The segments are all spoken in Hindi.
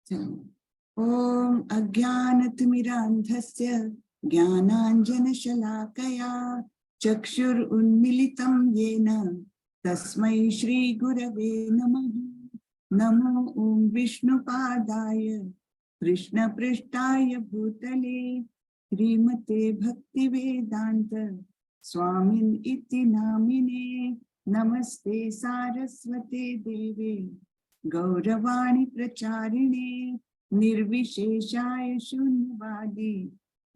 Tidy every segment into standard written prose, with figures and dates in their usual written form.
ओम अज्ञानतिमिरान्धस्य ज्ञानाञ्जनशलाकया चक्षुरुन्मीलितं येन तस्मै श्रीगुरवे नमः। नमो ओम विष्णुपादाय कृष्णपृष्ठाय भूतले श्रीमते भक्तिवेदांत स्वामिन् इति नामिने। नमस्ते सारस्वते देवे गौरवाणी प्रचारिणे निर्विशेषाय शून्यवादी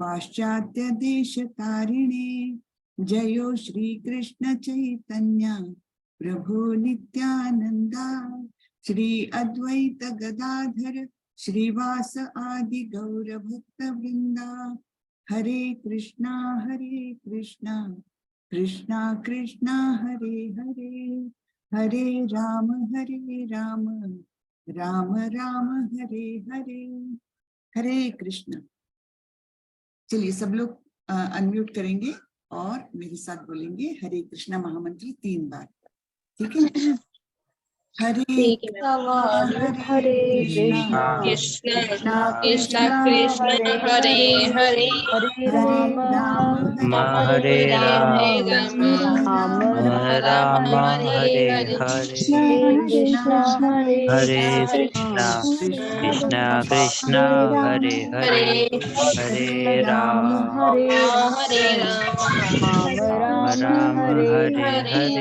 पाश्चात्य देशतारिणे। जयो श्री कृष्ण चैतन्य प्रभु नित्यानंदा श्री अद्वैत गदाधर श्रीवास आदि गौर भक्त वृंदा। हरे कृष्णा कृष्णा कृष्णा हरे हरे, हरे राम राम राम हरे हरे। हरे कृष्ण। चलिए सब लोग अनम्यूट करेंगे और मेरे साथ बोलेंगे हरे कृष्णा महामंत्र 3 बार, ठीक है? हरे कृष्णा कृष्णा कृष्णा कृष्णा हरे हरे, हरे राम हरे राम राम राम हरे हरे। कृष्णा हरे कृष्णा कृष्णा कृष्णा हरे हरे, हरे राम हरे राम राम हरे हरे।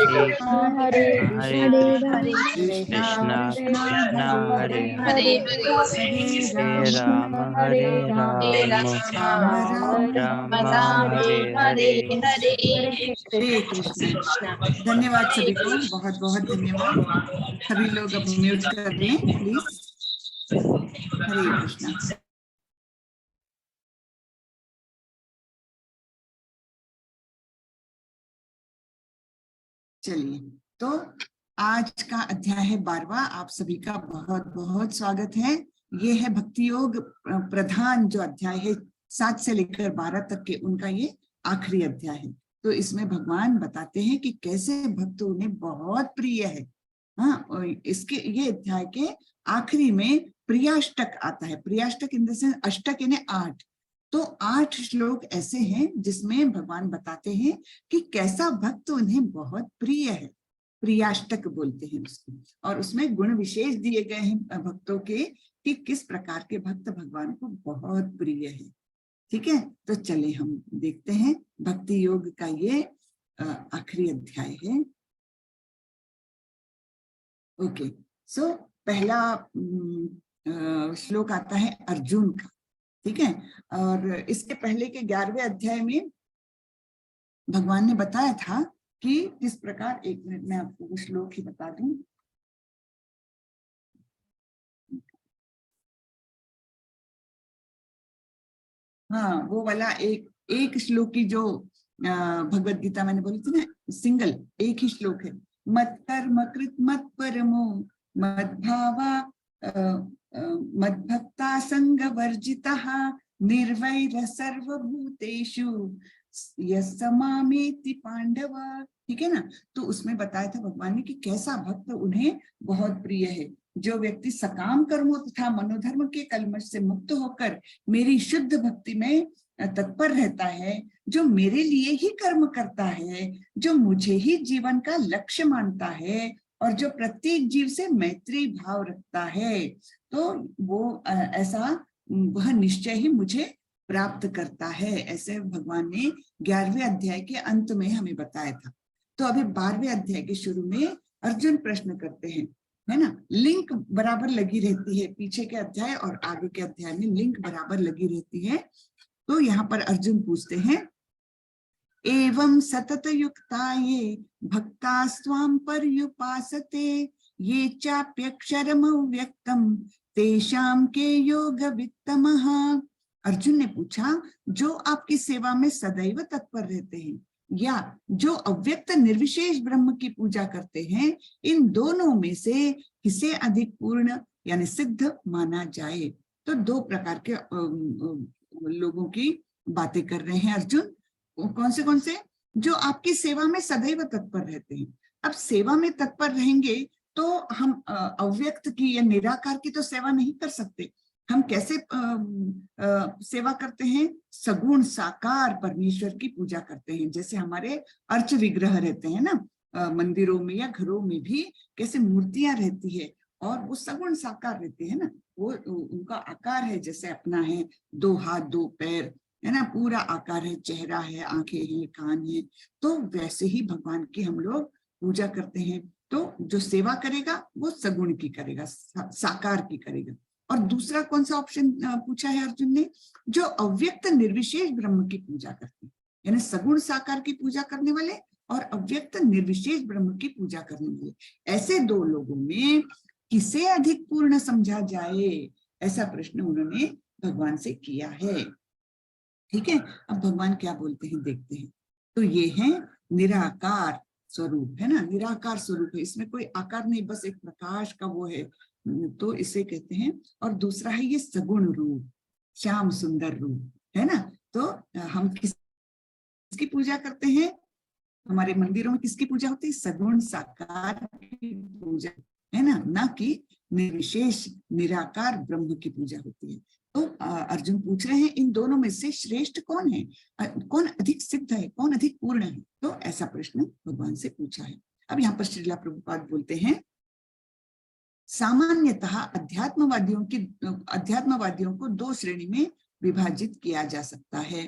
कृष्णा हरे कृष्णा कृष्णा हरे हरे, हरे राम राम हरे हरे। हरे कृष्ण। धन्यवाद सभी को, बहुत बहुत धन्यवाद। सभी लोग अब म्यूट कर लें प्लीज। हरे कृष्णा। चलिए, तो आज का अध्याय है 12वां। आप सभी का बहुत बहुत स्वागत है। ये है भक्ति योग प्रधान जो अध्याय है 7 से लेकर 12 तक के, उनका ये आखिरी अध्याय है। तो इसमें भगवान बताते हैं कि कैसे भक्त उन्हें बहुत प्रिय है। हाँ, और इसके ये अध्याय के आखिरी में प्रियाष्टक आता है। प्रियाष्टक इन द सेंस अष्टक यानी 8। तो 8 श्लोक ऐसे हैं जिसमें भगवान बताते हैं कि कैसा भक्त उन्हें बहुत प्रिय है। प्रियाष्टक बोलते हैं उसको, और उसमें गुण विशेष दिए गए हैं भक्तों के कि किस प्रकार के भक्त भगवान को बहुत प्रिय है। ठीक है, तो चले हम देखते हैं। भक्ति योग का ये आखिरी अध्याय है। ओके, सो पहला श्लोक आता है अर्जुन का, ठीक है? और इसके पहले के 11वें अध्याय में भगवान ने बताया था कि किस प्रकार, एक मिनट में आपको वो श्लोक ही बता दूं। हाँ, वो वाला एक श्लोक की जो भगवत गीता मैंने बोली थी ना, सिंगल एक ही श्लोक है। मत कर्म कृत मत परमो मद भावा मद्भक्ता संग वर्जितः निर्वैर सर्वभूतेषु यस्मामेति पांडव। ठीक है ना? तो उसमें बताया था भगवान ने कि कैसा भक्त उन्हें बहुत प्रिय है। जो व्यक्ति सकाम कर्मों तथा मनोधर्म के कलमश से मुक्त होकर मेरी शुद्ध भक्ति में तत्पर रहता है, जो मेरे लिए ही कर्म करता है, जो मुझे ही जीवन का लक्ष्य मानता है, और जो प्रत्येक जीव से मैत्री भाव रखता है, तो वो ऐसा वह निश्चय ही मुझे प्राप्त करता है। ऐसे भगवान ने 11वें अध्याय के अंत में हमें बताया था। तो अभी 12वें अध्याय के शुरू में अर्जुन प्रश्न करते हैं, है ना? लिंक बराबर लगी रहती है, पीछे के अध्याय और आगे के अध्याय में लिंक बराबर लगी रहती है। तो यहाँ पर अर्जुन पूछते हैं, एवं सतत युक्ता ये भक्ता स्वाम पर्युपासते ये चाप्यक्षरम व्यक्तम तेषाम के योग वित्तमः। अर्जुन ने पूछा, जो आपकी सेवा में सदैव तत्पर रहते हैं या जो अव्यक्त निर्विशेष ब्रह्म की पूजा करते हैं, इन दोनों में से किसे अधिक पूर्ण यानी सिद्ध माना जाए? तो 2 प्रकार के लोगों की बातें कर रहे हैं अर्जुन। कौन से? जो आपकी सेवा में सदैव तत्पर रहते हैं। अब सेवा में तत्पर रहेंगे तो हम अव्यक्त की या निराकार की तो सेवा नहीं कर सकते। हम कैसे सेवा करते हैं? सगुण साकार परमेश्वर की पूजा करते हैं। जैसे हमारे अर्च विग्रह रहते हैं ना, मंदिरों में या घरों में भी कैसे मूर्तियां रहती है और वो सगुण साकार रहती है ना, वो उनका आकार है जैसे अपना है, 2 हाथ 2 पैर है ना, पूरा आकार है, चेहरा है, आंखें हैं, कान है। तो वैसे ही भगवान की हम लोग पूजा करते हैं। तो जो सेवा करेगा वो सगुण की करेगा, साकार की करेगा। और दूसरा कौन सा ऑप्शन पूछा है अर्जुन ने? जो अव्यक्त निर्विशेष ब्रह्म की पूजा करते हैं, यानी सगुण साकार की पूजा करने वाले और अव्यक्त निर्विशेष ब्रह्म की पूजा करने वाले, ऐसे दो लोगों में किसे अधिक पूर्ण समझा जाए, ऐसा प्रश्न उन्होंने भगवान से किया है। ठीक है, अब भगवान क्या बोलते हैं देखते हैं। तो ये है निराकार स्वरूप, है ना, निराकार स्वरूप है, इसमें कोई आकार नहीं, बस एक प्रकाश का वो है, तो इसे कहते हैं। और दूसरा है ये सगुण रूप, श्याम सुंदर रूप, है ना। तो हम किसकी पूजा करते हैं? हमारे मंदिरों में किसकी पूजा होती है? सगुण साकार की पूजा, है ना कि निर्विशेष निराकार ब्रह्म की पूजा होती है। तो अर्जुन पूछ रहे हैं इन दोनों में से श्रेष्ठ कौन है, कौन अधिक सिद्ध है, कौन अधिक पूर्ण है? तो ऐसा प्रश्न भगवान से पूछा है। अब यहाँ पर श्रीला प्रभुपाद बोलते हैं, सामान्यतः अध्यात्मवादियों को 2 श्रेणी में विभाजित किया जा सकता है।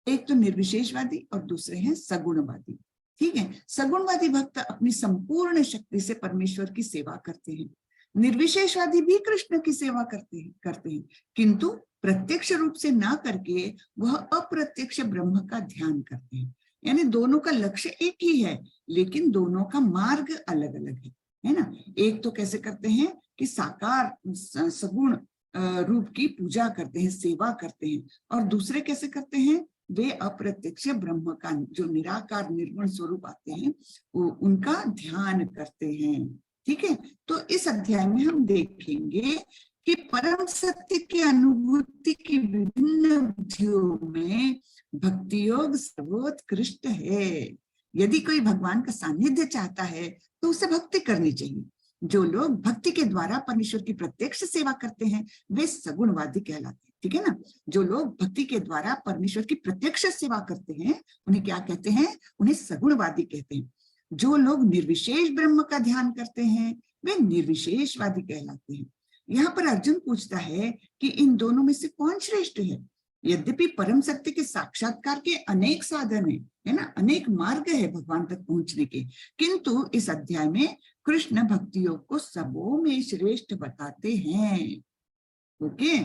एक तो निर्विशेषवादी और दूसरे हैं सगुणवादी। ठीक है, सगुणवादी भक्त अपनी संपूर्ण शक्ति से परमेश्वर की सेवा करते हैं। निर्विशेषवादी भी कृष्ण की सेवा करते हैं, किंतु प्रत्यक्ष रूप से ना करके वह अप्रत्यक्ष ब्रह्म का ध्यान करते हैं। यानी दोनों का लक्ष्य एक ही है, लेकिन दोनों का मार्ग अलग अलग है ना। एक तो कैसे करते हैं कि साकार सगुण रूप की पूजा करते हैं, सेवा करते हैं, और दूसरे कैसे करते हैं? वे अप्रत्यक्ष ब्रह्म का जो निराकार निर्गुण स्वरूप आते हैं उनका ध्यान करते हैं। ठीक है, तो इस अध्याय में हम देखेंगे कि परम सत्य की अनुभूति की विभिन्न विधियों में भक्ति योग सर्वोत्कृष्ट है। यदि कोई भगवान का सानिध्य चाहता है तो उसे भक्ति करनी चाहिए। जो लोग भक्ति के द्वारा परमेश्वर की प्रत्यक्ष सेवा करते हैं वे सगुणवादी कहलाते हैं। ठीक है ना, जो लोग भक्ति के द्वारा परमेश्वर की प्रत्यक्ष सेवा करते हैं उन्हें क्या कहते हैं? उन्हें सगुणवादी कहते हैं। जो लोग निर्विशेष ब्रह्म का ध्यान करते हैं वे निर्विशेषवादी कहलाते हैं। यहाँ पर अर्जुन पूछता है कि इन दोनों में से कौन श्रेष्ठ है? यद्यपि परम सत्य के साक्षात्कार के अनेक साधन है ना, अनेक मार्ग है भगवान तक पहुंचने के, किंतु इस अध्याय में कृष्ण भक्ति योग को सबों में श्रेष्ठ बताते हैं। ओके,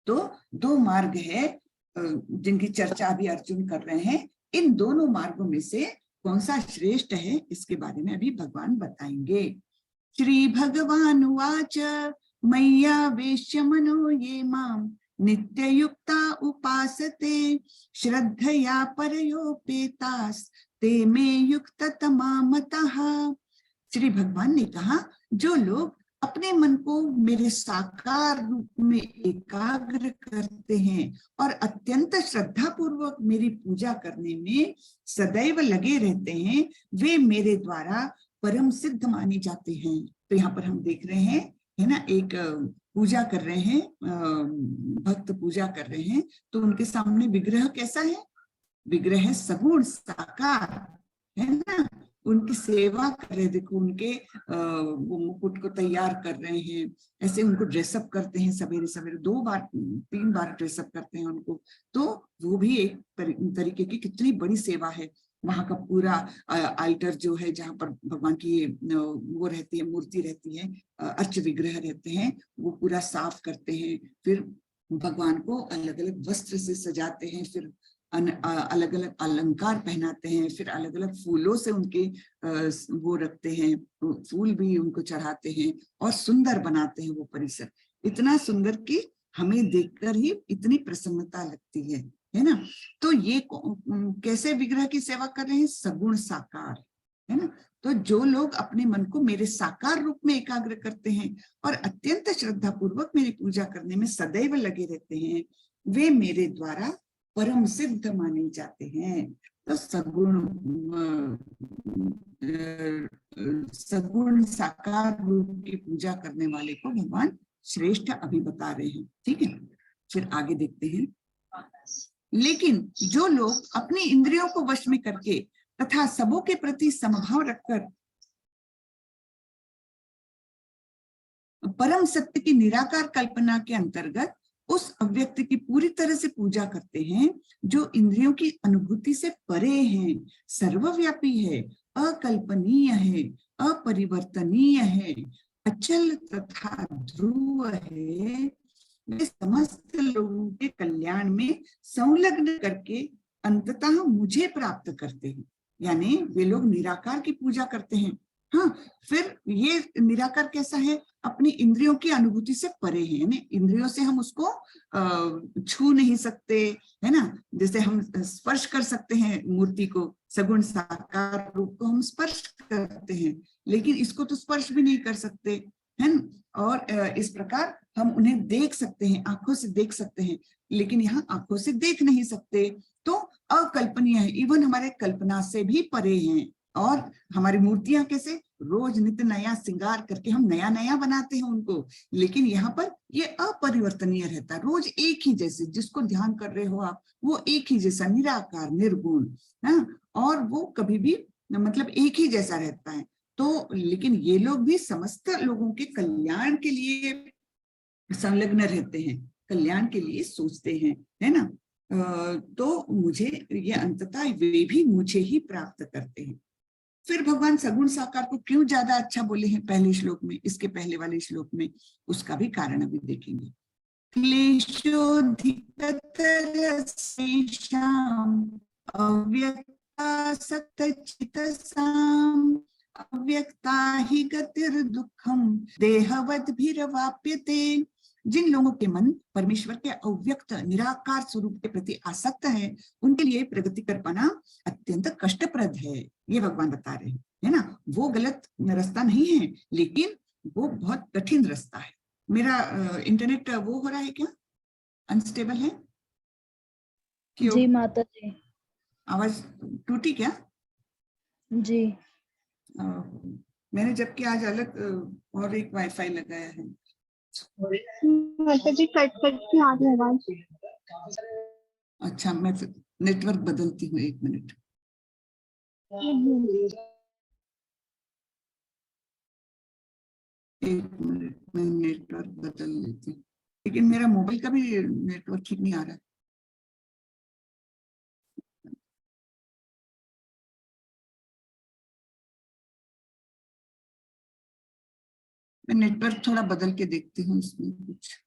तो 2 मार्ग है जिनकी चर्चा अभी अर्जुन कर रहे हैं। इन दोनों मार्गों में से कौन सा श्रेष्ठ है इसके बारे में अभी भगवान बताएंगे। श्री भगवान उवाच मय्या वेश्य मनो ये माम नित्य युक्ता उपासते श्रद्धया परयोपेतास ते मे युक्त तमा मतः। श्री भगवान ने कहा, जो लोग अपने मन को मेरे साकार रूप में एकाग्र करते हैं और अत्यंत श्रद्धा पूर्वक मेरी पूजा करने में सदैव लगे रहते हैं, वे मेरे द्वारा परम सिद्ध माने जाते हैं। तो यहाँ पर हम देख रहे हैं, है ना, एक पूजा कर रहे हैं, भक्त पूजा कर रहे हैं, तो उनके सामने विग्रह कैसा है? विग्रह है सगुण साकार, है ना। उनकी सेवा कर रहे, देखो उनके वो मुकुट को तैयार कर रहे हैं, ऐसे उनको ड्रेसअप करते हैं, सवेरे सवेरे 2 बार 3 बार ड्रेसअप करते हैं उनको। तो वो भी एक तरीके की कितनी बड़ी सेवा है। वहां का पूरा आल्टर जो है जहाँ पर भगवान की वो रहती है, मूर्ति रहती है, अर्च विग्रह रहते हैं, वो पूरा साफ करते हैं, फिर भगवान को अलग अलग वस्त्र से सजाते हैं, फिर अलग अलग अलंकार पहनाते हैं, फिर अलग अलग फूलों से उनके वो रखते हैं, फूल भी उनको चढ़ाते हैं और सुंदर बनाते हैं वो परिसर, इतना सुंदर कि हमें देखकर ही इतनी प्रसन्नता लगती है ना। तो ये कैसे विग्रह की सेवा कर रहे हैं? सगुण साकार, है ना। तो जो लोग अपने मन को मेरे साकार रूप में एकाग्र करते हैं और अत्यंत श्रद्धा पूर्वक मेरी पूजा करने में सदैव लगे रहते हैं, वे मेरे द्वारा परम सिद्ध माने जाते हैं। तो सगुण साकार रूप की पूजा करने वाले को भगवान श्रेष्ठ अभी बता रहे हैं। ठीक है, फिर आगे देखते हैं। लेकिन जो लोग अपनी इंद्रियों को वश में करके तथा सबों के प्रति समभाव रखकर परम सत्य की निराकार कल्पना के अंतर्गत उस अव्यक्त की पूरी तरह से पूजा करते हैं, जो इंद्रियों की अनुभूति से परे हैं, सर्वव्यापी है, अकल्पनीय है, अपरिवर्तनीय है, अचल तथा ध्रुव है, वे समस्त लोगों के कल्याण में संलग्न करके अंततः मुझे प्राप्त करते हैं। यानी वे लोग निराकार की पूजा करते हैं। हाँ, फिर ये निराकार कैसा है? अपनी इंद्रियों की अनुभूति से परे है, यानी इंद्रियों से हम उसको छू नहीं सकते, है ना। जैसे हम स्पर्श कर सकते हैं मूर्ति को, सगुण साकार रूप को हम स्पर्श करते हैं, लेकिन इसको तो स्पर्श भी नहीं कर सकते, है ना। और इस प्रकार हम उन्हें देख सकते हैं, आंखों से देख सकते हैं, लेकिन यहाँ आंखों से देख नहीं सकते, तो अकल्पनीय है, इवन हमारे कल्पना से भी परे हैं। और हमारी मूर्तियां कैसे रोज नित्य नया श्रृंगार करके हम नया नया बनाते हैं उनको, लेकिन यहाँ पर ये अपरिवर्तनीय रहता है, रोज एक ही जैसे, जिसको ध्यान कर रहे हो आप वो एक ही जैसा, निराकार निर्गुण, है, और वो कभी भी मतलब एक ही जैसा रहता है। तो लेकिन ये लोग भी समस्त लोगों के कल्याण के लिए संलग्न रहते हैं, कल्याण के लिए सोचते हैं, है ना। तो मुझे ये अंततः वे भी मुझे ही प्राप्त करते हैं। फिर भगवान सगुण साकार को क्यों ज्यादा अच्छा बोले हैं पहले श्लोक में, इसके पहले वाले श्लोक में, उसका भी कारण अभी देखेंगे। क्लेशोधिकतरस्तेषाम् अव्यक्तासक्तचित्तसाम् अव्यक्ता हि गतिर्दुःखम् देहवद्भिरवाप्यते। जिन लोगों के मन परमेश्वर के अव्यक्त निराकार स्वरूप के प्रति आसक्त है, उनके लिए प्रगति कर पाना अत्यंत कष्टप्रद है, ये भगवान बता रहे हैं, है ना। वो गलत रास्ता नहीं है, लेकिन वो बहुत कठिन रास्ता है। मेरा इंटरनेट वो हो रहा है क्या, अनस्टेबल है? जी माता जी। आवाज टूटी क्या? जी मैंने जबकि आज अलग और एक वाईफाई लगाया है। माता जी कट कट के आ रही आवाज। अच्छा, मैं नेटवर्क बदलती हूँ, 1 मिनट। मैं नेटवर्क बदल लेती हूँ, लेकिन मेरा मोबाइल का भी नेटवर्क ठीक नहीं आ रहा है। मैं नेटवर्क थोड़ा बदल के देखती हूँ इसमें कुछ।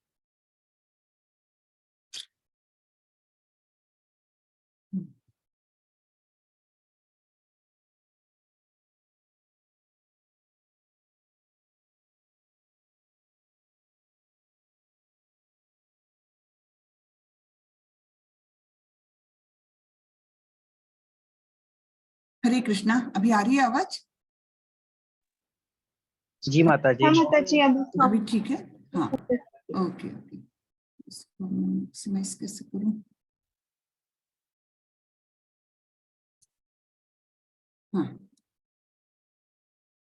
हरे कृष्णा, अभी आ रही है आवाज? जी माता जी। माता जी अभी ठीक है? हाँ, ओके ओके। इसको मैक्सिमाइज कैसे करूं? हाँ,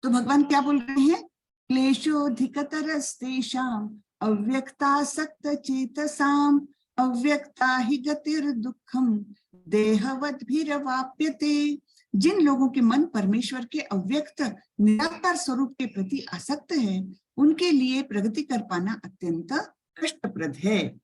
तो भगवान क्या बोल रहे हैं? क्लेशोधिकतरस्तेषाम् अव्यक्तासक्त चेतसाम् अव्यक्ता हि गतिर्दुःखम् देहवद्भिरवाप्यते। जिन लोगों के मन परमेश्वर के अव्यक्त निराकार स्वरूप के प्रति आसक्त है, उनके लिए प्रगति कर पाना अत्यंत कष्टप्रद है।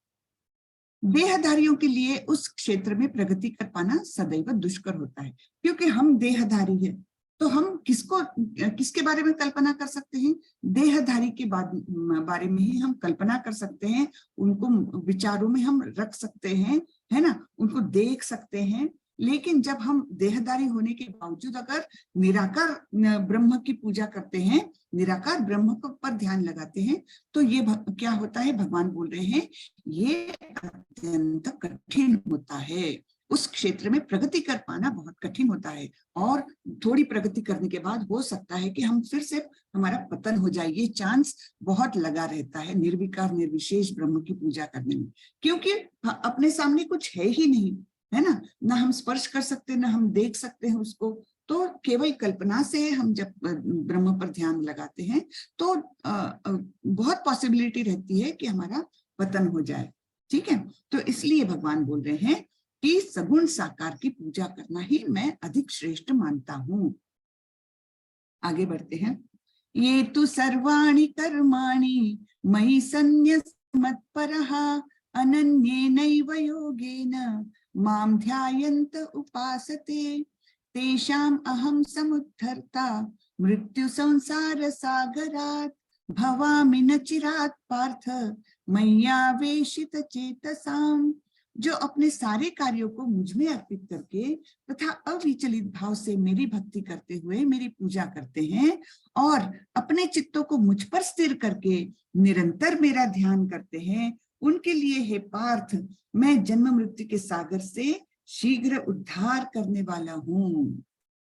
देहधारियों के लिए उस क्षेत्र में प्रगति कर पाना सदैव दुष्कर होता है, क्योंकि हम देहधारी है, तो हम किसके बारे में कल्पना कर सकते हैं? देहधारी के बारे में ही हम कल्पना कर सकते हैं, उनको विचारों में हम रख सकते हैं, है ना, उनको देख सकते हैं। लेकिन जब हम देहधारी होने के बावजूद अगर निराकार ब्रह्म की पूजा करते हैं, निराकार ब्रह्म पर ध्यान लगाते हैं, तो ये क्या होता है? भगवान बोल रहे हैं ये अत्यंत कठिन होता है, उस क्षेत्र में प्रगति कर पाना बहुत कठिन होता है। और थोड़ी प्रगति करने के बाद हो सकता है कि हम फिर से हमारा पतन हो जाए, ये चांस बहुत लगा रहता है निर्विकार निर्विशेष ब्रह्म की पूजा करने में, क्योंकि अपने सामने कुछ है ही नहीं, है ना हम स्पर्श कर सकते, ना हम देख सकते हैं उसको। तो केवल कल्पना से हम जब ब्रह्म पर ध्यान लगाते हैं तो बहुत पॉसिबिलिटी रहती है कि हमारा पतन हो जाए। ठीक है, तो इसलिए भगवान बोल रहे हैं कि सगुण साकार की पूजा करना ही मैं अधिक श्रेष्ठ मानता हूं। आगे बढ़ते हैं। ये तो सर्वाणि कर्माणि मयि सन्न्यस्य मत्परः अनन्येनैव योगेन मां ध्यायन्त उपासते तेषाम् अहं समुद्धर्ता मृत्यु संसार सागरात् भवामि न चिरात् पार्थ मय्यावेशित चेतसाम्। जो अपने सारे कार्यों को मुझ में अर्पित करके तथा अविचलित भाव से मेरी भक्ति करते हुए मेरी पूजा करते हैं और अपने चित्तों को मुझ पर स्थिर करके निरंतर मेरा ध्यान करते हैं, उनके लिए हे पार्थ मैं जन्म मृत्यु के सागर से शीघ्र उद्धार करने वाला हूँ।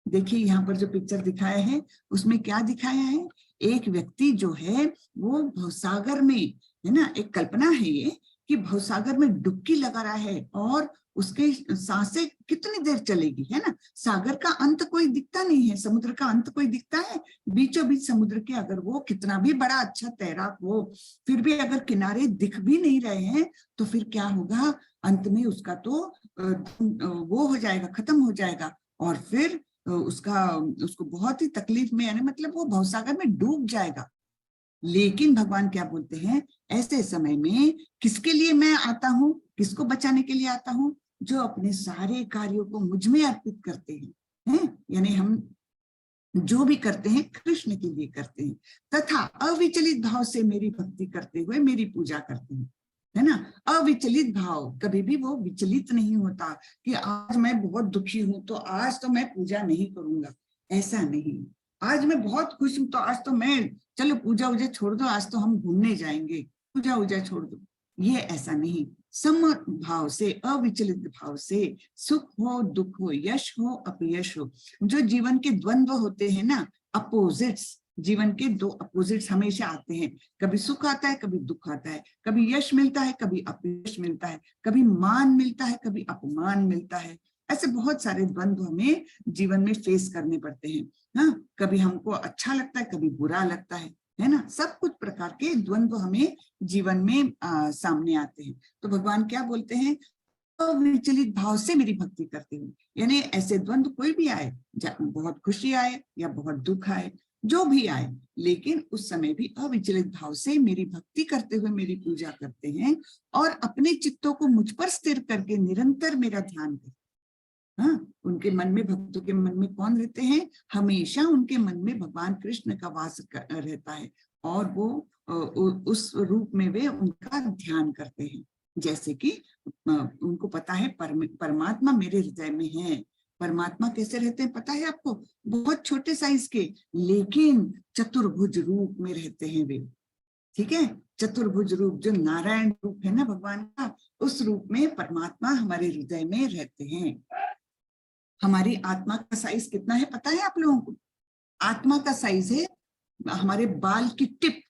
देखिए यहाँ पर जो पिक्चर दिखाया है उसमें क्या दिखाया है, एक व्यक्ति जो है वो भवसागर में, है ना, एक कल्पना है ये कि भवसागर में डुबकी लगा रहा है और उसके सांसें कितनी देर चलेगी, है ना। सागर का अंत कोई दिखता नहीं है, समुद्र का अंत कोई दिखता है, बीचों बीच समुद्र के अगर वो कितना भी बड़ा अच्छा तैराक हो फिर भी अगर किनारे दिख भी नहीं रहे हैं तो फिर क्या होगा, अंत में उसका तो वो हो जाएगा, खत्म हो जाएगा और फिर उसको बहुत ही तकलीफ में, यानी मतलब वो भवसागर में डूब जाएगा। लेकिन भगवान क्या बोलते हैं, ऐसे समय में किसके लिए मैं आता हूं, किसको बचाने के लिए आता हूं, जो अपने सारे कार्यों को मुझ में अर्पित करते हैं, यानी हम जो भी करते हैं कृष्ण के लिए करते हैं तथा अविचलित भाव से मेरी भक्ति करते हुए मेरी पूजा करते हैं, है ना। अविचलित भाव, कभी भी वो विचलित नहीं होता कि आज मैं बहुत दुखी हूं तो आज तो मैं पूजा नहीं करूंगा, ऐसा नहीं। आज मैं बहुत खुश हूं तो आज तो मैं, चलो पूजा वूजा छोड़ दो, आज तो हम घूमने जाएंगे, पूजा वूजा छोड़ दो, ये ऐसा नहीं। सम भाव से, अविचलित भाव से, सुख हो दुख हो, यश हो अपयश हो, जो जीवन के द्वंद्व होते हैं ना, अपोजिट्स, जीवन के दो अपोजिट्स हमेशा आते हैं, कभी सुख आता है कभी दुख आता है, कभी यश मिलता है कभी अपयश मिलता है, कभी मान मिलता है कभी अपमान मिलता है, ऐसे बहुत सारे द्वंद्व हमें जीवन में फेस करने पड़ते हैं। हाँ, कभी हमको अच्छा लगता है कभी बुरा लगता है ना, सब कुछ प्रकार के द्वंद्व हमें जीवन में सामने आते हैं। तो भगवान क्या बोलते हैं, अविचलित भाव से मेरी भक्ति करते हुए, यानी ऐसे द्वंद्व कोई भी आए, बहुत खुशी आए या बहुत दुख आए, जो भी आए, लेकिन उस समय भी अविचलित भाव से मेरी भक्ति करते हुए मेरी पूजा करते हैं और अपने चित्तों को मुझ पर स्थिर करके निरंतर मेरा ध्यान करते हैं। हाँ, उनके मन में, भक्तों के मन में कौन रहते हैं, हमेशा उनके मन में भगवान कृष्ण का वास रहता है और वो उस रूप में वे उनका ध्यान करते हैं। जैसे कि उनको पता है परमात्मा मेरे हृदय में है। परमात्मा कैसे रहते हैं पता है आपको, बहुत छोटे साइज के लेकिन चतुर्भुज रूप में रहते हैं वे। ठीक है, चतुर्भुज रूप जो नारायण रूप है ना भगवान का, उस रूप में परमात्मा हमारे हृदय में रहते हैं। हमारी आत्मा का साइज कितना है पता है आप लोगों को, आत्मा का साइज है हमारे बाल की टिप,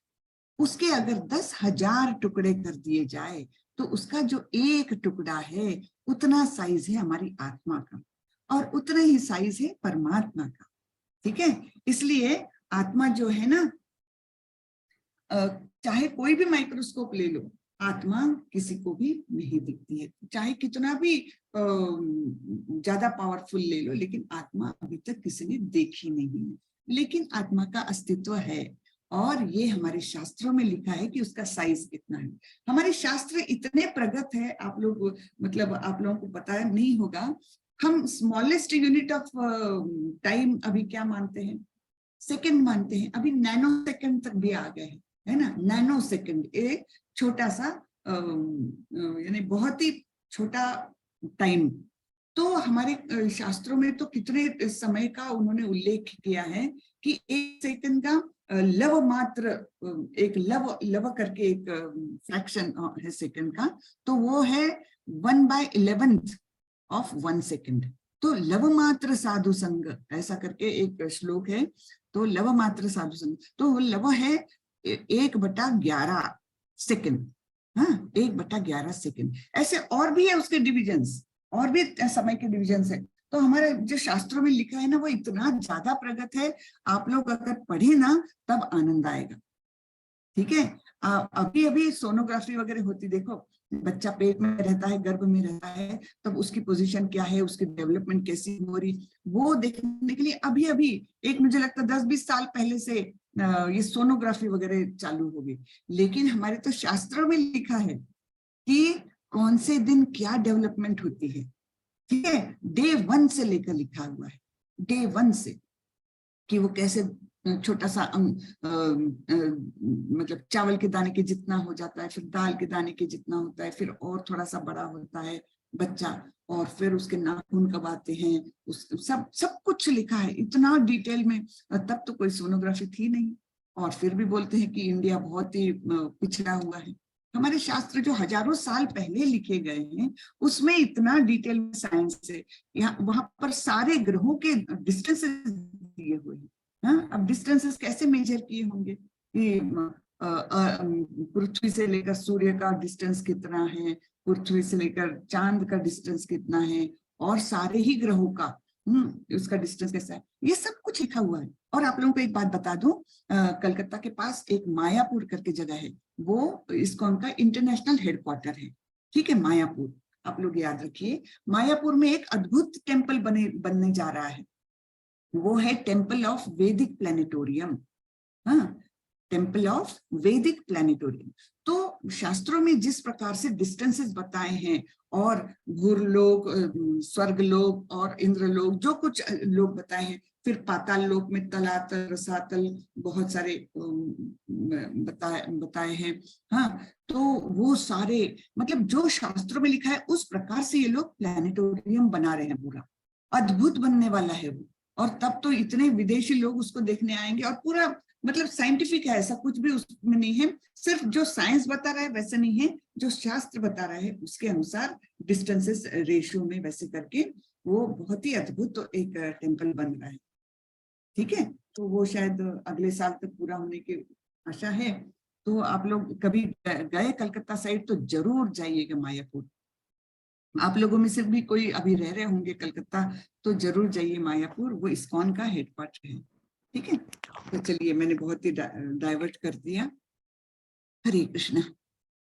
उसके अगर 10,000 टुकड़े कर दिए जाए तो उसका जो एक टुकड़ा है उतना साइज है हमारी आत्मा का और उतना ही साइज है परमात्मा का। ठीक है, इसलिए आत्मा जो है ना, चाहे कोई भी माइक्रोस्कोप ले लो, आत्मा किसी को भी नहीं दिखती है, चाहे कितना भी ज्यादा पावरफुल ले लो, लेकिन आत्मा अभी तक किसी ने देखी नहीं है, लेकिन आत्मा का अस्तित्व है और ये हमारे शास्त्रों में लिखा है कि उसका साइज कितना है। हमारे शास्त्र इतने प्रगत है, आप लोग मतलब आप लोगों को पता नहीं होगा, हम स्मॉलेस्ट यूनिट ऑफ टाइम अभी क्या मानते हैं, सेकंड मानते हैं, अभी नैनो सेकंड तक भी आ गए हैं, है ना। नैनो सेकंड एक छोटा सा यानी बहुत ही छोटा टाइम। तो हमारे शास्त्रों में तो कितने समय का उन्होंने उल्लेख किया है कि एक सेकंड का लव मात्र, एक लव करके एक फ्रैक्शन है सेकंड का, तो वो है 1/11 ऑफ 1 सेकंड। तो लव मात्र साधु संग ऐसा करके एक श्लोक है, तो लव मात्र साधु संग, तो लव है 1/11 सेकंड, हाँ 1/11 सेकंड। ऐसे और भी है उसके डिविजन्स, और भी समय के डिविजन है। तो हमारे जो शास्त्रों में लिखा है ना वो इतना ज्यादा प्रगत है, आप लोग अगर पढ़े ना तब आनंद आएगा। ठीक है, अभी अभी सोनोग्राफी वगैरह होती, देखो बच्चा पेट में रहता है, गर्भ में रहता है, तब उसकी पोजीशन क्या है, उसकी डेवलपमेंट कैसी हो रही, वो देखने के लिए अभी अभी एक मुझे लगता है 10-20 साल पहले से ये सोनोग्राफी वगैरह चालू हो गई। लेकिन हमारे तो शास्त्रों में लिखा है कि कौन से दिन क्या डेवलपमेंट होती है। ठीक है, डे 1 से लेकर लिखा हुआ है, डे 1 से, कि वो कैसे छोटा सा मतलब चावल के दाने के जितना हो जाता है, फिर दाल के दाने के जितना होता है, फिर और थोड़ा सा बड़ा होता है बच्चा, और फिर उसके नाखून कब आते हैं, उस सब कुछ लिखा है इतना डिटेल में। तब तो कोई सोनोग्राफी थी नहीं, और फिर भी बोलते हैं कि इंडिया बहुत ही पिछड़ा हुआ है। हमारे शास्त्र जो हजारों साल पहले लिखे गए हैं उसमें इतना डिटेल में साइंस है, यहाँ वहां पर सारे ग्रहों के डिस्टेंसेस दिए हुए हैं। हाँ, अब डिस्टेंसेस कैसे मेजर किए होंगे कि पृथ्वी से लेकर सूर्य का डिस्टेंस कितना है, पृथ्वी से लेकर चांद का डिस्टेंस कितना है, और सारे ही ग्रहों का उसका डिस्टेंस कैसा है, ये सब कुछ लिखा हुआ है। और आप लोगों को एक बात बता दूं, कलकत्ता के पास एक मायापुर करके जगह है, वो इस्कॉन का इंटरनेशनल हेडक्वार्टर है। ठीक है, मायापुर, आप लोग याद रखिए। मायापुर में एक अद्भुत टेम्पल बनने जा रहा है, वो है टेम्पल ऑफ वैदिक प्लेनेटोरियम। हाँ, टेम्पल ऑफ वैदिक प्लेनेटोरियम। तो शास्त्रों में जिस प्रकार से डिस्टेंसेस बताए हैं, और भूरलोक, स्वर्गलोक और इंद्रलोक, जो कुछ लोग बताए हैं, फिर पाताल लोक में तलातल, रसातल, बहुत सारे बताए हैं। हाँ, तो वो सारे मतलब जो शास्त्रों में लिखा है उस प्रकार से ये लोग प्लेनेटोरियम बना रहे हैं, पूरा अद्भुत बनने वाला है वो। और तब तो इतने विदेशी लोग उसको देखने आएंगे, और पूरा मतलब साइंटिफिक है, ऐसा कुछ भी उसमें नहीं है, सिर्फ जो साइंस बता रहा है वैसे नहीं है, जो शास्त्र बता रहा है उसके अनुसार डिस्टेंसेस रेशियो में वैसे करके वो बहुत ही अद्भुत एक टेम्पल बन रहा है। ठीक है, तो वो शायद अगले साल तक पूरा होने की आशा है। तो आप लोग कभी गए कलकत्ता साइड तो जरूर जाइएगा मायापुर। आप लोगों में से भी कोई अभी रह रहे होंगे कलकत्ता तो जरूर जाइए मायापुर, वो इस्कॉन का हेडक्वार्टर है। ठीक है, तो चलिए मैंने बहुत ही डाइवर्ट कर दिया। हरे कृष्णा।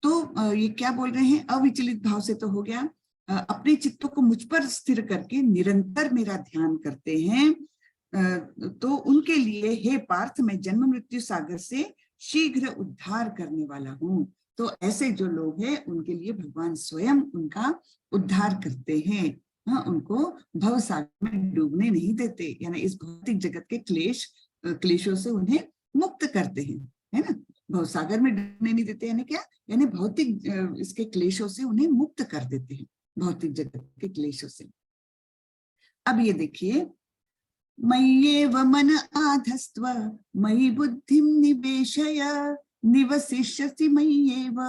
तो ये क्या बोल रहे हैं, अविचलित भाव से तो हो गया, अपने चित्तों को मुझ पर स्थिर करके निरंतर मेरा ध्यान करते हैं, तो उनके लिए हे पार्थ मैं जन्म मृत्यु सागर से शीघ्र उद्धार करने वाला हूँ। तो ऐसे जो लोग हैं उनके लिए भगवान स्वयं उनका उद्धार करते हैं। हाँ, उनको भव सागर में डूबने नहीं देते, यानी इस भौतिक जगत के क्लेशों से उन्हें मुक्त करते हैं, है ना। भव सागर में डूबने नहीं देते यानी क्या, यानी भौतिक इसके क्लेशों से उन्हें मुक्त कर देते हैं, भौतिक जगत के क्लेशों से। अब ये देखिए, मय्येव मन आधस्त्व मयि बुद्धिं निवेशय निवसिष्यसि मय्येव